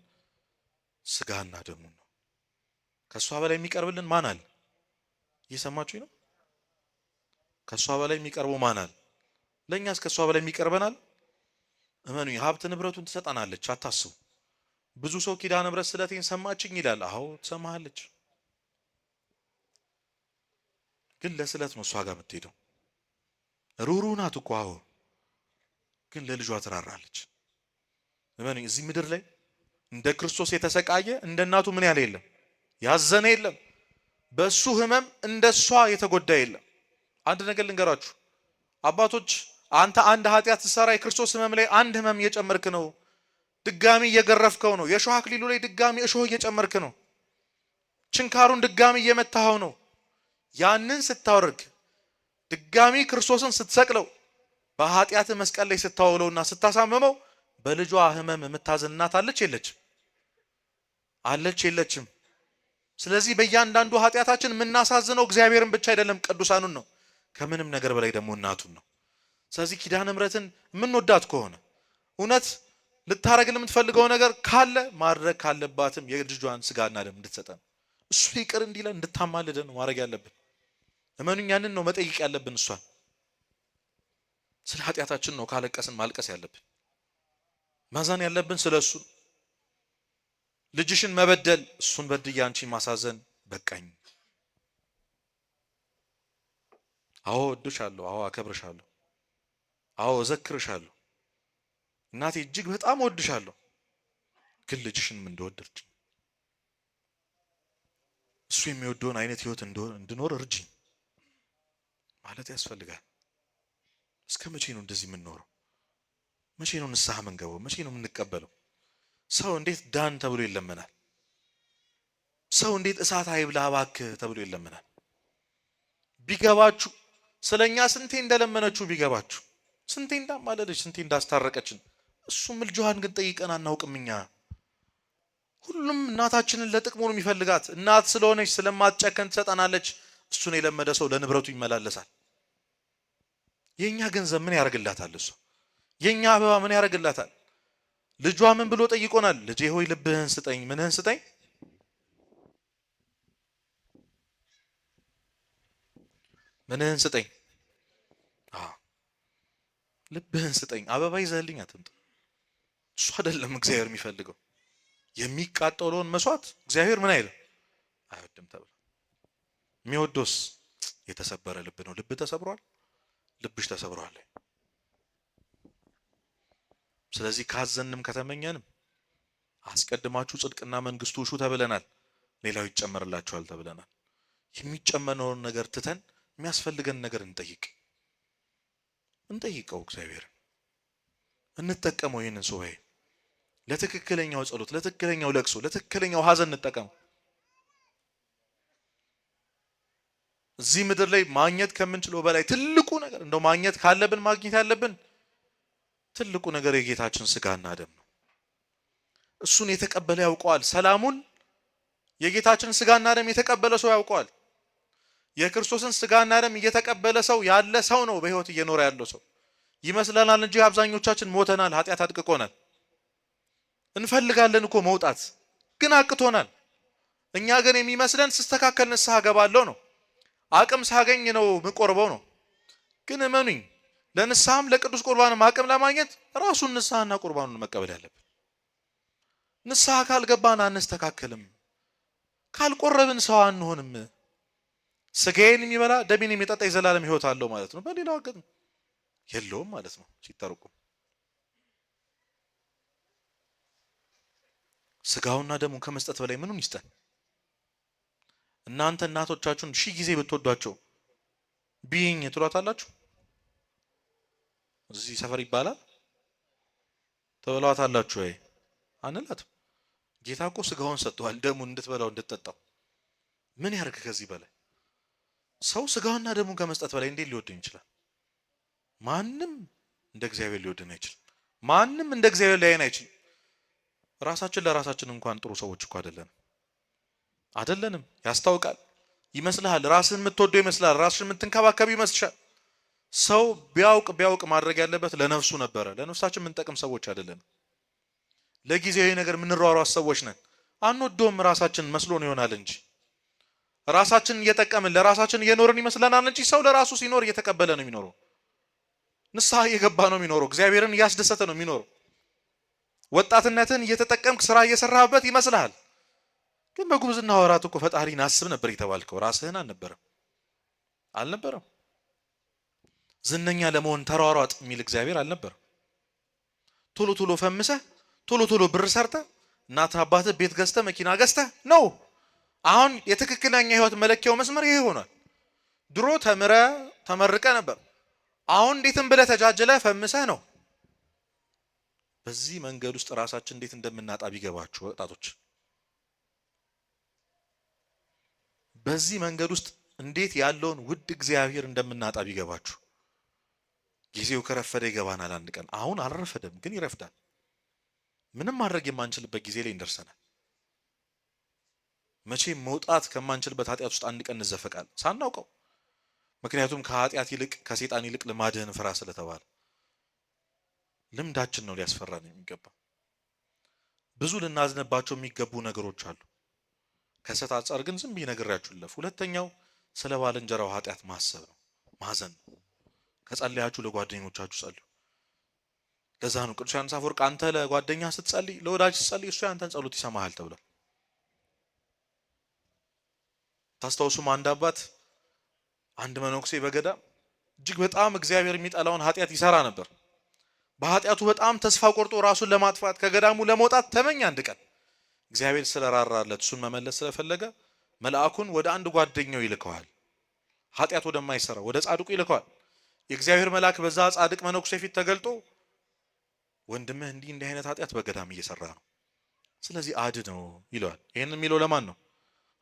ስጋና ደሙን ነው። ከሷ በላይ የሚቀርብልን ማን አለ? እየሰማችሁኝ ነው? ከሷ በላይ የሚቀርበው ማናል? ለኛስ ከሷ በላይ የሚቀርበናል? እመኑኝ ሀብት ንብረቱን ትሰጣናለች፣ አታስቡ። ብዙ ሰው ኪዳነ ምሕረት ስለቴን ሰማችኝ ይላል። አዎ ትሰማሃለች፣ ግን ለስለት ነው እሷ ጋር የምትሄደው። ሩህሩህ ናት እኮ አዎ፣ ግን ለልጇ ትራራለች። እመኑኝ እዚህ ምድር ላይ እንደ ክርስቶስ የተሰቃየ እንደ እናቱ ምን ያለ የለም፣ ያዘነ የለም። በሱ ህመም እንደሷ የተጎዳ የለም። አንድ ነገር ልንገራችሁ አባቶች፣ አንተ አንድ ኃጢአት ስትሰራ የክርስቶስ ህመም ላይ አንድ ህመም እየጨመርክ ነው። ድጋሚ እየገረፍከው ነው። የእሾህ አክሊሉ ላይ ድጋሚ እሾህ እየጨመርክ ነው። ችንካሩን ድጋሚ እየመታኸው ነው። ያንን ስታወርግ ድጋሚ ክርስቶስን ስትሰቅለው በኃጢአት መስቀል ላይ ስታውለውና ስታሳምመው በልጇ ህመም የምታዝን እናት አለች የለችም? አለች የለችም? ስለዚህ በእያንዳንዱ ኃጢአታችን የምናሳዝነው እግዚአብሔርን ብቻ አይደለም ቅዱሳኑን ነው፣ ከምንም ነገር በላይ ደግሞ እናቱን ነው። ስለዚህ ኪዳነ ምሕረትን የምንወዳት ከሆነ እውነት ልታረግልን የምትፈልገው ነገር ካለ ማድረግ ካለባትም የልጇን ስጋና ደም እንድትሰጠን እሱ ይቅር እንዲለን እንድታማልደን ነው ማድረግ ያለብን። እመኑኝ ያንን ነው መጠየቅ ያለብን እሷን። ስለ ኃጢአታችን ነው ካለቀስን ማልቀስ ያለብን። ማዘን ያለብን ስለ እሱ። ልጅሽን መበደል እሱን በድዬ አንቺን ማሳዘን በቃኝ። አዎ እወድሻለሁ፣ አዎ አከብርሻለሁ፣ አዎ እዘክርሻለሁ፣ እናቴ እጅግ በጣም እወድሻለሁ፣ ግን ልጅሽንም እንደወደድሽ እሱ የሚወደውን አይነት ህይወት እንድኖር እርጅኝ ማለት ያስፈልጋል። እስከ መቼ ነው እንደዚህ የምንኖረው? መቼ ነው ንስሐ የምንገባው? መቼ ነው የምንቀበለው? ሰው እንዴት ዳን ተብሎ ይለመናል? ሰው እንዴት እሳት አይብላ እባክህ ተብሎ ይለመናል? ቢገባችሁ ስለኛ ስንቴ እንደለመነችው ቢገባችሁ፣ ስንቴ እንዳማለለች፣ ስንቴ እንዳስታረቀችን። እሱ ምልጃዋን ግን ጠይቀን አናውቅም እኛ። ሁሉም እናታችንን ለጥቅሙ ነው የሚፈልጋት። እናት ስለሆነች ስለማትጨከን ትሰጠናለች። እሱን የለመደ ሰው ለንብረቱ ይመላለሳል። የኛ ገንዘብ ምን ያደርግላታል? እሱ የኛ አበባ ምን ያደርግላታል? ልጇ ምን ብሎ ጠይቆናል? ልጄ ሆይ ልብህን ስጠኝ። ምንህን ስጠኝ? ምንህን ስጠኝ? ልብህን ስጠኝ። አበባ ይዘህልኝ አትምጣ። እሱ አይደለም እግዚአብሔር የሚፈልገው። የሚቃጠለውን መስዋዕት እግዚአብሔር ምን አይልም አይወድም ተብሎ የሚወዶስ የተሰበረ ልብ ነው። ልብ ተሰብሯል? ልብሽ ተሰብሯል? ስለዚህ ካዘንም ከተመኘንም አስቀድማችሁ ጽድቅና መንግስቱ እሹ ተብለናል። ሌላው ይጨመርላችኋል ተብለናል። የሚጨመረውን ነገር ትተን የሚያስፈልገን ነገር እንጠይቀው እግዚአብሔርን። እንጠቀመው ይህንን ሱባኤ ለትክክለኛው ጸሎት፣ ለትክክለኛው ለቅሶ፣ ለትክክለኛው ሀዘን እንጠቀመው። እዚህ ምድር ላይ ማግኘት ከምንችለው በላይ ትልቁ ነገር እንደው ማግኘት ካለብን ማግኘት ያለብን ትልቁ ነገር የጌታችን ስጋና ደም ነው። እሱን የተቀበለ ያውቀዋል። ሰላሙን የጌታችን ስጋና ደም የተቀበለ ሰው ያውቀዋል። የክርስቶስን ስጋና ደም እየተቀበለ ሰው ያለ ሰው ነው በህይወት እየኖረ ያለው ሰው። ይመስለናል እንጂ አብዛኞቻችን ሞተናል፣ ኃጢአት አጥቅቆናል። እንፈልጋለን እኮ መውጣት ግን አቅቶናል። እኛ ግን የሚመስለን ስስተካከል ንስሐ ገባለሁ ነው፣ አቅም ሳገኝ ነው ምቆርበው ነው። ግን እመኑኝ ለንስሐም ለቅዱስ ቁርባንም አቅም ለማግኘት ራሱን ንስሐና ቁርባኑን መቀበል ያለብን። ንስሐ ካልገባን አንስተካከልም፣ ካልቆረብን ሰው አንሆንም። ስጋዬን የሚበላ ደሜን የሚጠጣ የዘላለም ህይወት አለው ማለት ነው። በሌላው ግን የለውም ማለት ነው ሲተረጎም። ስጋውና ደሙን ከመስጠት በላይ ምኑን ይስጠን? እናንተ እናቶቻችሁን 1000 ጊዜ ብትወዷቸው ቢይኝ ትሏታላችሁ? እዚህ ሰፈር ይባላል ተበሏታላችሁ ወይ? አንላትም። ጌታ እኮ ስጋውን ሰጥቷል፣ ደሙን እንድትበላው እንድትጠጣው። ምን ያርግ ከዚህ በላይ? ሰው ስጋውና ደሙን ከመስጠት በላይ እንዴት ሊወደኝ ይችላል? ማንም እንደ እግዚአብሔር ሊወደን አይችልም። ማንም እንደ እግዚአብሔር ሊያየን አይችልም። ራሳችን ለራሳችን እንኳን ጥሩ ሰዎች እኮ አይደለንም። ያስታውቃል። ይመስልሃል፣ ራስህን የምትወደው ይመስላል፣ ራስህን የምትንከባከብ ይመስልሻል። ሰው ቢያውቅ ማድረግ ያለበት ለነፍሱ ነበረ። ለነፍሳችን የምንጠቅም ሰዎች አይደለንም። ለጊዜያዊ ነገር የምንሯሯጥ ሰዎች ነን። አንወደውም ራሳችን መስሎን ይሆናል እንጂ ራሳችንን እየጠቀምን ለራሳችን እየኖርን ይመስለናል እንጂ ሰው ለራሱ ሲኖር እየተቀበለ ነው የሚኖረው። ንስሐ እየገባ ነው የሚኖረው። እግዚአብሔርን እያስደሰተ ነው የሚኖረው። ወጣትነትን እየተጠቀምክ ስራ እየሰራህበት ይመስልሃል። ግን በጉብዝና ወራት እኮ ፈጣሪን አስብ ነበር የተባልከው። ራስህን አልነበረም። ዝነኛ ለመሆን ተሯሯጥ የሚል እግዚአብሔር አልነበረም። ቶሎ ቶሎ ፈምሰህ ቶሎ ቶሎ ብር ሰርተህ እናት አባትህ ቤት ገዝተህ መኪና ገዝተህ ነው። አሁን የትክክለኛ ህይወት መለኪያው መስመር ይሄ ሆኗል። ድሮ ተመርቀ ነበር። አሁን እንዴትም ብለህ ተጃጅለህ ፈምሰህ ነው። በዚህ መንገድ ውስጥ ራሳችን እንዴት እንደምናጣ ቢገባችሁ ወጣቶች፣ በዚህ መንገድ ውስጥ እንዴት ያለውን ውድ እግዚአብሔር እንደምናጣ ቢገባችሁ። ጊዜው ከረፈደ ይገባናል አንድ ቀን። አሁን አልረፈደም፣ ግን ይረፍዳል። ምንም ማድረግ የማንችልበት ጊዜ ላይ እንደርሰናል። መቼም መውጣት ከማንችልበት ኃጢአት ውስጥ አንድ ቀን እንዘፈቃለን ሳናውቀው። ምክንያቱም ከኃጢአት ይልቅ ከሰይጣን ይልቅ ልማድህን ፍራ ስለተባለ ልምዳችን ነው ሊያስፈራን የሚገባ። ብዙ ልናዝንባቸው የሚገቡ ነገሮች አሉ። ከሰት አንጻር ግን ዝም ብዬ ነግሬያችሁ ልለፍ። ሁለተኛው ስለ ባልንጀራው ኃጢአት ማሰብ ነው፣ ማዘን ነው። ከጸለያችሁ ለጓደኞቻችሁ ጸልዩ። ለዛ ነው ቅዱስ ዮሐንስ አፈወርቅ አንተ ለጓደኛ ስትጸልይ፣ ለወዳጅ ስትጸልይ እሱ ያንተን ጸሎት ይሰማሃል ተብሏል። ታስታውሱም አንድ አባት አንድ መነኩሴ በገዳም እጅግ በጣም እግዚአብሔር የሚጠላውን ኃጢአት ይሰራ ነበር። በኃጢአቱ በጣም ተስፋ ቆርጦ ራሱን ለማጥፋት ከገዳሙ ለመውጣት ተመኝ። አንድ ቀን እግዚአብሔር ስለራራለት እሱን መመለስ ስለፈለገ መልአኩን ወደ አንድ ጓደኛው ይልከዋል። ኃጢአት ወደማይሰራው ወደ ጻድቁ ይልከዋል። የእግዚአብሔር መልአክ በዛ ጻድቅ መነኩሴ ፊት ተገልጦ ወንድምህ እንዲህ አይነት ኃጢአት በገዳም እየሰራ ነው፣ ስለዚህ አድነው ይለዋል። ይሄን የሚለው ለማን ነው?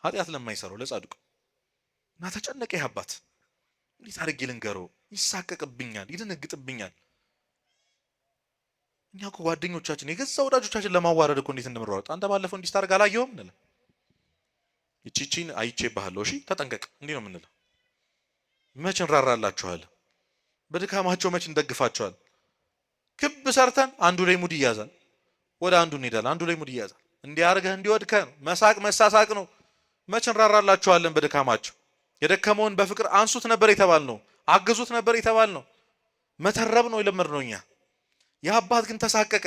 ኃጢአት ለማይሰራው ለጻድቁ። እና ተጨነቀ ይህ አባት። እንዴት አድርጌ ልንገረው? ይሳቀቅብኛል፣ ይደነግጥብኛል። እኛ እኮ ጓደኞቻችን የገዛ ወዳጆቻችን ለማዋረድ እኮ እንዴት እንደምንሯሯጥ አንተ ባለፈው እንዲህ ስታደርግ አላየሁም እንላለን። እቺን አይቼብሃለሁ፣ እሺ ተጠንቀቅ፣ እንዲህ ነው የምንለው። መች እንራራላችኋለን? በድካማቸው መች እንደግፋቸዋል? ክብ ሰርተን አንዱ ላይ ሙድ ይያዛል፣ ወደ አንዱ እንሄዳለን፣ አንዱ ላይ ሙድ ይያዛል። እንዲያርገህ እንዲወድከህ መሳቅ መሳሳቅ ነው። መች እንራራላችኋለን? በድካማቸው የደከመውን በፍቅር አንሱት ነበር የተባል ነው፣ አግዙት ነበር የተባል ነው። መተረብ ነው የለመድነው እኛ። የአባት ግን ተሳቀቀ።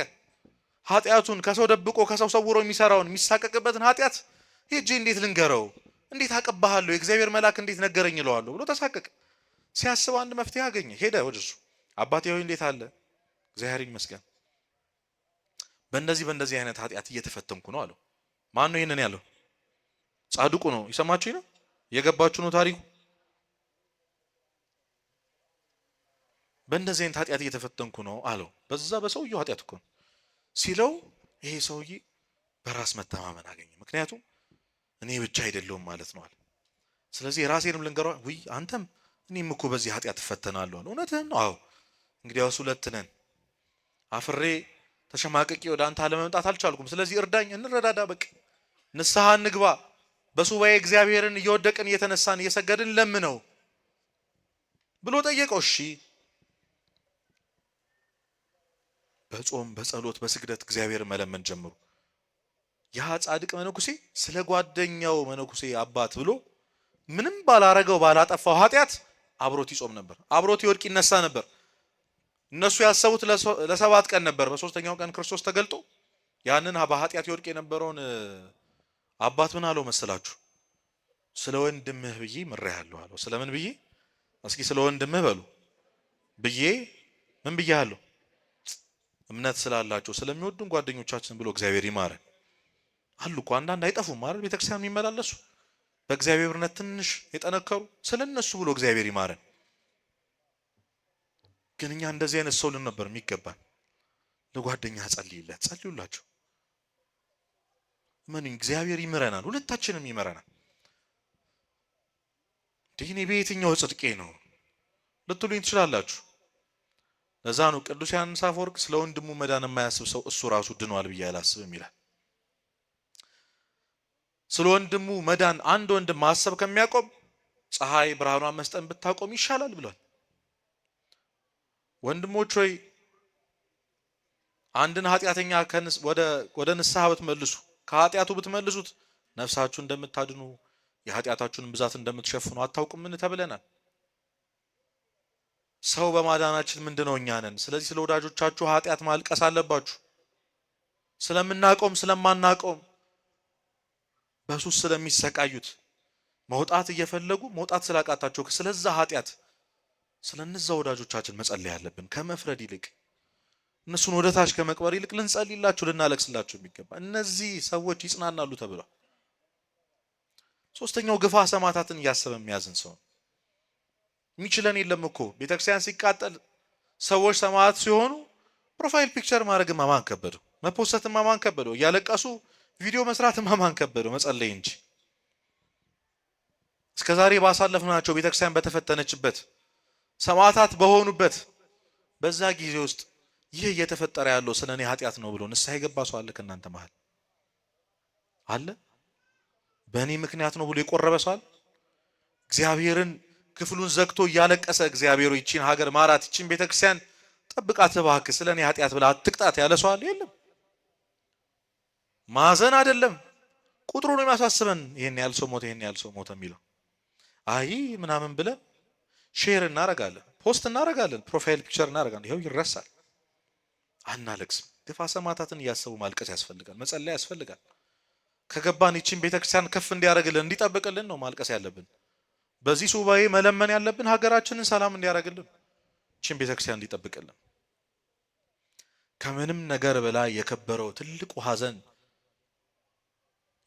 ኃጢአቱን ከሰው ደብቆ ከሰው ሰውሮ የሚሰራውን የሚሳቀቅበትን ኃጢአት ሄጄ እንዴት ልንገረው? እንዴት አቀባሃለሁ? የእግዚአብሔር መልአክ እንዴት ነገረኝ እለዋለሁ ብሎ ተሳቀቀ። ሲያስብ አንድ መፍትሄ አገኘ። ሄደ ወደሱ። አባቴ ሆይ እንዴት አለ? እግዚአብሔር ይመስገን፣ በእንደዚህ አይነት ኃጢአት እየተፈተንኩ ነው አለው። ማን ነው ይሄንን ያለው? ጻድቁ ነው። ይሰማችሁ ነው? የገባችሁ ነው ታሪኩ? በእንደዚህ አይነት ኃጢአት እየተፈተንኩ ነው አለው። በዛ በሰውየው ኃጢአት እኮ ሲለው ይሄ ሰውዬ በራስ መተማመን አገኘ። ምክንያቱም እኔ ብቻ አይደለሁም ማለት ነው አለ። ስለዚህ የራሴንም ልንገረው፣ ውይ አንተም እኔም እኮ በዚህ ኃጢአት እፈተናለሁ አለ። እውነትህን ነው? አዎ። እንግዲያውስ ሁለት ነን። አፍሬ ተሸማቀቂ ወደ አንተ አለመምጣት አልቻልኩም። ስለዚህ እርዳኝ፣ እንረዳዳ፣ በቃ ንስሐ እንግባ። በሱባኤ እግዚአብሔርን እየወደቅን እየተነሳን እየሰገድን ለምነው ብሎ ጠየቀው። እሺ። በጾም በጸሎት በስግደት እግዚአብሔርን መለመን ጀምሩ። ያ ጻድቅ መነኩሴ ስለ ጓደኛው መነኩሴ አባት ብሎ ምንም ባላረገው ባላጠፋው ኃጢአት አብሮት ይጾም ነበር፣ አብሮት ይወድቅ ይነሳ ነበር። እነሱ ያሰቡት ለ7 ቀን ነበር። በ3ኛው ቀን ክርስቶስ ተገልጦ ያንን በኃጢአት ይወድቅ የነበረውን አባት ምን አለው መሰላችሁ? ስለ ወንድምህ ብዬ ምሬሃለሁ አለው። ስለምን ብዬ? እስኪ ስለ ወንድምህ በሉ ብዬ ምን ብያለሁ? እምነት ስላላቸው ስለሚወዱን ጓደኞቻችን ብሎ እግዚአብሔር ይማረን። አሉ እኮ አንዳንድ አይጠፉም ማለት ቤተክርስቲያን የሚመላለሱ በእግዚአብሔርነት ትንሽ የጠነከሩ ስለነሱ ብሎ እግዚአብሔር ይማረን። ግን እኛ እንደዚህ አይነት ሰው ልንነበር የሚገባን። ለጓደኛ ጸልይለት፣ ጸልዩላቸው። ምን እግዚአብሔር ይምረናል፣ ሁለታችንም ይምረናል። እኔ በየትኛው ጽድቄ ነው ልትሉኝ ትችላላችሁ። ለዛ ነው ቅዱስ ዮሐንስ አፈወርቅ ስለ ወንድሙ መዳን የማያስብ ሰው እሱ ራሱ ድኗል ብዬ አላስብም ይላል። ስለ ወንድሙ መዳን አንድ ወንድም ማሰብ ከሚያቆም ፀሐይ ብርሃኗን መስጠን ብታቆም ይሻላል ብሏል። ወንድሞች ሆይ አንድን ኃጢአተኛ ወደ ንስሐ ብትመልሱ፣ ከኃጢአቱ ብትመልሱት ነፍሳችሁ እንደምታድኑ የኃጢአታችሁን ብዛት እንደምትሸፍኑ አታውቁምን ተብለናል። ሰው በማዳናችን ምንድነው? እኛ ነን። ስለዚህ ስለ ወዳጆቻችሁ ኃጢአት ማልቀስ አለባችሁ። ስለምናቆም ስለማናቆም በሱስ ስለሚሰቃዩት መውጣት እየፈለጉ መውጣት ስላቃታቸው ስለዛ ኃጢአት ስለነዛ ወዳጆቻችን መጸለይ ያለብን ከመፍረድ ይልቅ እነሱን ወደ ታች ከመቅበር ይልቅ ልንጸልይላቸው ልናለቅስላቸው የሚገባ እነዚህ ሰዎች ይጽናናሉ ተብሏል። ሶስተኛው ግፋ ሰማዕታትን እያሰበ የሚያዝን ሰው የሚችለን የለም እኮ ቤተክርስቲያን ሲቃጠል ሰዎች ሰማዕት ሲሆኑ ፕሮፋይል ፒክቸር ማድረግ ማማን ከበደው፣ መፖሰት ማማን ከበደው፣ እያለቀሱ ቪዲዮ መስራት ማማን ከበደው መጸለይ እንጂ እስከዛሬ ባሳለፍናቸው ቤተክርስቲያን በተፈተነችበት ሰማዕታት በሆኑበት በዛ ጊዜ ውስጥ ይህ እየተፈጠረ ያለው ስለኔ ኃጢአት ነው ብሎ ንስሐ የገባ ሰው አለ ከእናንተ መሃል አለ? በእኔ ምክንያት ነው ብሎ የቆረበ ሰው አለ? እግዚአብሔርን ክፍሉን ዘግቶ እያለቀሰ እግዚአብሔር ይቺን ሀገር ማራት፣ ይቺን ቤተክርስቲያን ጠብቃት እባክህ ስለኔ ኃጢአት ብላ አትቅጣት ያለ ሰው አለ? የለም። ማዘን አይደለም ቁጥሩ ነው የሚያሳስበን። ይሄን ያህል ሰው ሞተ፣ ይሄን ያህል ሰው ሞተ የሚለው አይ ምናምን ብለን ሼር እናረጋለን፣ ፖስት እናረጋለን፣ ፕሮፋይል ፒክቸር እናረጋለን። ይሄው ይረሳል። አናለቅስም። ግፋ ሰማዕታትን እያሰቡ ማልቀስ ያስፈልጋል፣ መጸለይ ያስፈልጋል። ከገባን ይቺን ቤተክርስቲያን ከፍ እንዲያደርግልን እንዲጠብቅልን ነው ማልቀስ ያለብን። በዚህ ሱባኤ መለመን ያለብን ሀገራችንን ሰላም እንዲያደርግልን፣ ይቺን ቤተክርስቲያን እንዲጠብቅልን። ከምንም ነገር በላይ የከበረው ትልቁ ሐዘን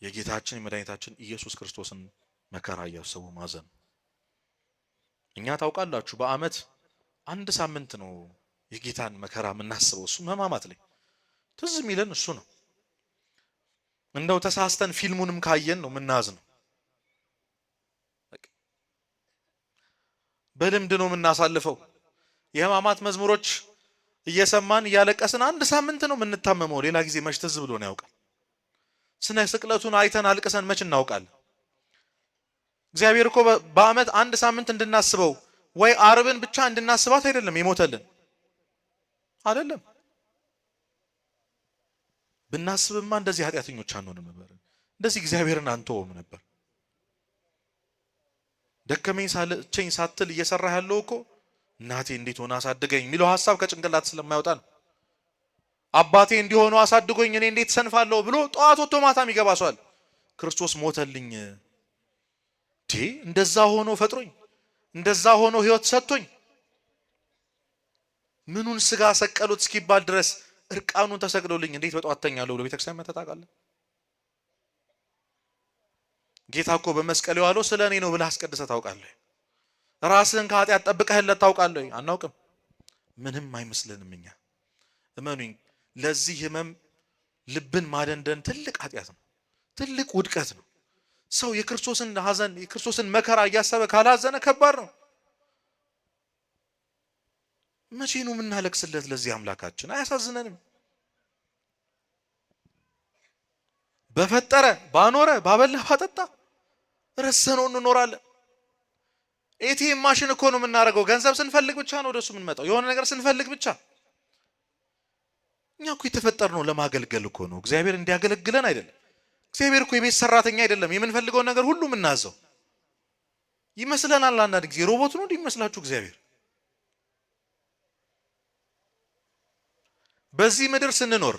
የጌታችን የመድኃኒታችን ኢየሱስ ክርስቶስን መከራ እያሰቡ ማዘን። እኛ ታውቃላችሁ በአመት አንድ ሳምንት ነው የጌታን መከራ የምናስበው። እሱ ሕማማት ላይ ትዝ የሚለን እሱ ነው። እንደው ተሳስተን ፊልሙንም ካየን ነው የምናዝነው። በልምድ ነው የምናሳልፈው። የሕማማት መዝሙሮች እየሰማን እያለቀስን አንድ ሳምንት ነው የምንታመመው። ሌላ ጊዜ መች ትዝ ብሎን ያውቃል? ስነ ስቅለቱን አይተን አልቅሰን መች እናውቃለን? እግዚአብሔር እኮ በአመት አንድ ሳምንት እንድናስበው ወይ አርብን ብቻ እንድናስባት አይደለም የሞተልን አይደለም። ብናስብማ እንደዚህ ኃጢአተኞች አንሆንም ነበር። እንደዚህ እግዚአብሔርን አንተውም ነበር። ደከመኝ ሳለቸኝ ሳትል እየሰራ ያለው እኮ እናቴ እንዴት ሆነ አሳድገኝ የሚለው ሐሳብ ከጭንቅላት ስለማይወጣ ነው። አባቴ እንዲሆኑ አሳድጎኝ እኔ እንዴት ሰንፋለሁ ብሎ ጠዋት ወጥቶ ማታም ይገባ ሰዋል። ክርስቶስ ሞተልኝ እንደዛ ሆኖ ፈጥሮኝ እንደዛ ሆኖ ህይወት ሰጥቶኝ ምኑን ስጋ ሰቀሉት እስኪባል ድረስ እርቃኑን ተሰቅሎልኝ እንዴት በጠዋት ተኛለሁ ብሎ ቤተክርስቲያን መተታቃለህ። ጌታ እኮ በመስቀል የዋለው ስለኔ ነው ብለህ አስቀድሰህ ታውቃለህ? ራስህን ከኃጢአት ጠብቀህለት ታውቃለህ? አናውቅም። ምንም አይመስልንም እኛ። እመኑኝ ለዚህ ህመም ልብን ማደንደን ትልቅ ኃጢአት ነው፣ ትልቅ ውድቀት ነው። ሰው የክርስቶስን ሐዘን የክርስቶስን መከራ እያሰበ ካላዘነ ከባድ ነው። መቼ ነው የምናለቅስለት ለዚህ አምላካችን? አያሳዝነንም? በፈጠረ ባኖረ ባበላ ባጠጣ ረሰነው እንኖራለን። ኤቲኤም ማሽን እኮ ነው የምናደርገው። ገንዘብ ስንፈልግ ብቻ ነው ወደሱ የምንመጣው፣ የሆነ ነገር ስንፈልግ ብቻ። እኛ እኮ የተፈጠርነው ለማገልገል እኮ ነው፣ እግዚአብሔር እንዲያገለግለን አይደለም። እግዚአብሔር እኮ የቤት ሰራተኛ አይደለም። የምንፈልገውን ነገር ሁሉ የምናዘው ይመስለናል። አንዳንድ ጊዜ ሮቦት ነው እንዲመስላችሁ እግዚአብሔር። በዚህ ምድር ስንኖር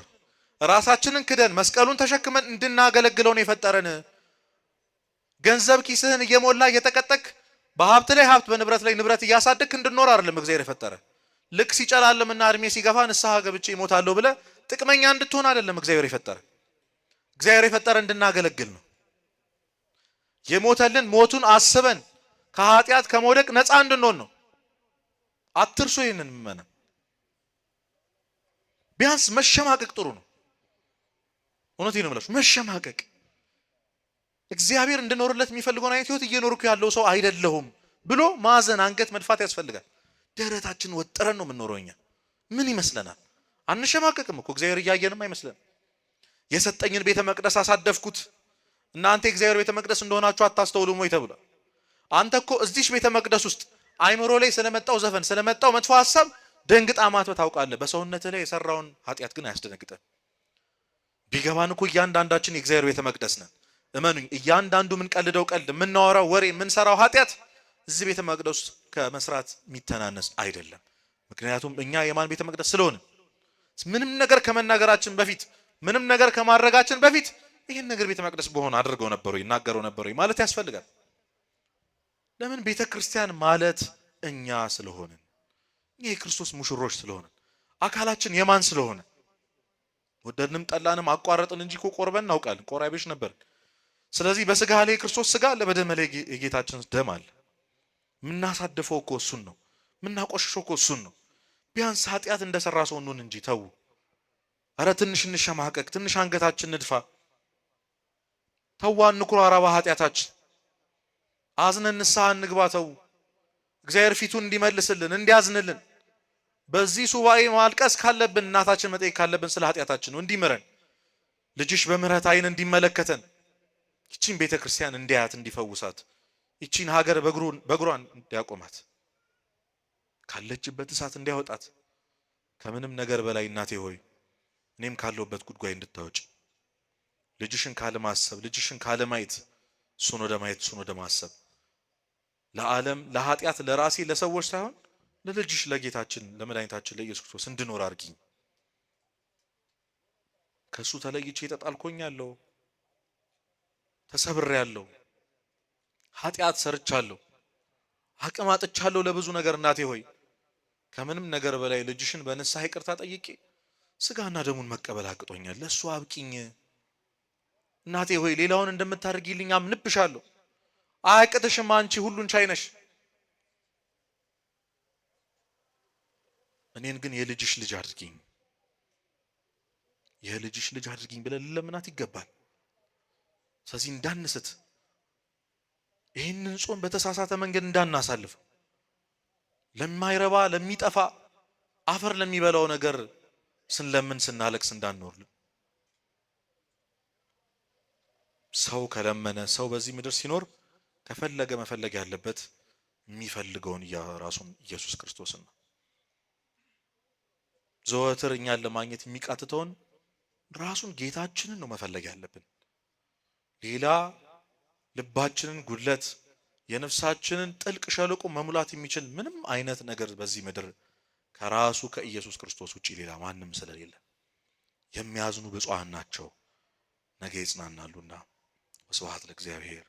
ራሳችንን ክደን መስቀሉን ተሸክመን እንድናገለግለው ነው የፈጠረን። ገንዘብ ኪስህን እየሞላ እየተቀጠቅ በሀብት ላይ ሀብት በንብረት ላይ ንብረት እያሳደግክ እንድኖር አይደለም እግዚአብሔር የፈጠረ። ልክ ሲጨላለምና እድሜ ሲገፋ ንስሐ ገብቼ እሞታለሁ ብለህ ጥቅመኛ እንድትሆን አይደለም እግዚአብሔር የፈጠረ። እግዚአብሔር የፈጠረ እንድናገለግል ነው። የሞተልን ሞቱን አስበን ከኃጢአት ከመውደቅ ነፃ እንድንሆን ነው። አትርሱ ይህንን ምመና። ቢያንስ መሸማቀቅ ጥሩ ነው። እውነቴን ነው የምላችሁ፣ መሸማቀቅ። እግዚአብሔር እንድኖርለት የሚፈልገውን አይነት ህይወት እየኖርኩ ያለው ሰው አይደለሁም ብሎ ማዘን፣ አንገት መድፋት ያስፈልጋል። ደረታችን ወጥረን ነው የምንኖረው። እኛ ምን ይመስለናል? አንሸማቀቅም እኮ እግዚአብሔር እያየንም አይመስለን። የሰጠኝን ቤተ መቅደስ አሳደፍኩት፣ እናንተ የእግዚአብሔር ቤተ መቅደስ እንደሆናችሁ አታስተውሉም ወይ ተብሏል። አንተ እኮ እዚሽ ቤተ መቅደስ ውስጥ አይምሮ ላይ ስለመጣው ዘፈን ስለመጣው መጥፎ ሐሳብ ደንግጣ ማትበህ ታውቃለህ። በሰውነትህ ላይ የሰራውን ኃጢአት ግን አያስደነግጠን። ቢገባን እኮ እያንዳንዳችን የእግዚአብሔር ቤተ መቅደስ ነን። እመኑኝ እያንዳንዱ ምን ቀልደው ቀልድ የምናወራው ወሬ የምንሰራው ኃጢአት እዚህ ቤተ መቅደስ ከመስራት የሚተናነስ አይደለም። ምክንያቱም እኛ የማን ቤተ መቅደስ ስለሆነ ምንም ነገር ከመናገራችን በፊት ምንም ነገር ከማድረጋችን በፊት ይህን ነገር ቤተ መቅደስ በሆነ አድርገው ነበሩ ይናገሩ ነበሩ ማለት ያስፈልጋል። ለምን ቤተ ክርስቲያን ማለት እኛ ስለሆነን ይሄ የክርስቶስ ሙሽሮች ስለሆነን አካላችን የማን ስለሆነ ወደድንም ጠላንም አቋረጥን እንጂ እኮ ቆርበን እናውቃለን፣ ቆራቢዎች ነበር። ስለዚህ በስጋ ላይ ክርስቶስ ስጋ ለበደም ላይ የጌታችን ደም አለ። ምናሳደፈው እኮ እሱን ነው፣ ምናቆሽሸው እኮ እሱን ነው። ቢያንስ ኃጢአት እንደሰራ ሰው እንሁን እንጂ ተው። አረ ትንሽ እንሸማቀቅ፣ ትንሽ አንገታችን ንድፋ። ተው እንኩራራ በኃጢአታችን፣ አዝነን ንስሐ እንግባ። ተው እግዚአብሔር ፊቱን እንዲመልስልን እንዲያዝንልን በዚህ ሱባኤ ማልቀስ ካለብን እናታችን መጠየቅ ካለብን ስለ ኃጢአታችን ነው እንዲምረን፣ ልጅሽ በምህረት አይን እንዲመለከተን፣ ይቺን ቤተክርስቲያን እንዲያያት እንዲፈውሳት፣ ይቺን ሀገር በእግሯን እንዲያቆማት፣ ካለችበት እሳት እንዲያወጣት፣ ከምንም ነገር በላይ እናቴ ሆይ እኔም ካለውበት ጉድጓይ እንድታወጭ፣ ልጅሽን ካለማሰብ ልጅሽን ካለማየት እሱን ወደ ማየት እሱን ወደ ማሰብ፣ ለዓለም ለኃጢአት ለራሴ ለሰዎች ሳይሆን ለልጅሽ ለጌታችን ለመድኃኒታችን ለኢየሱስ ክርስቶስ እንድኖር አድርጊኝ። ከሱ ተለይቼ ተጣልኮኛለሁ፣ ተሰብሬያለሁ፣ ኃጢአት ሰርቻለሁ፣ አቅም አጥቻለሁ ለብዙ ነገር። እናቴ ሆይ ከምንም ነገር በላይ ልጅሽን በንስሐ ይቅርታ ጠይቄ ስጋና ደሙን መቀበል አቅጦኛል። ለሱ አብቂኝ እናቴ ሆይ ሌላውን እንደምታደርጊልኝ አምንብሻለሁ። አያቅትሽም፣ አንቺ ሁሉን ቻይ ነሽ። እኔን ግን የልጅሽ ልጅ አድርጊኝ፣ የልጅሽ ልጅ አድርጊኝ ብለን ለምናት ይገባል። ስለዚህ እንዳንስት፣ ይህንን ጾም በተሳሳተ መንገድ እንዳናሳልፍ፣ ለማይረባ ለሚጠፋ አፈር ለሚበላው ነገር ስንለምን ስናለቅስ እንዳንኖር። ሰው ከለመነ ሰው በዚህ ምድር ሲኖር ከፈለገ መፈለግ ያለበት የሚፈልገውን ራሱን ኢየሱስ ክርስቶስን ነው። ዘወትር እኛን ለማግኘት የሚቃትተውን ራሱን ጌታችንን ነው መፈለግ ያለብን። ሌላ ልባችንን ጉድለት የነፍሳችንን ጥልቅ ሸለቆ መሙላት የሚችል ምንም አይነት ነገር በዚህ ምድር ከራሱ ከኢየሱስ ክርስቶስ ውጪ ሌላ ማንም ስለሌለ የሚያዝኑ ብፁዓን ናቸው ነገ ይጽናናሉና። ወስብሐት ለእግዚአብሔር።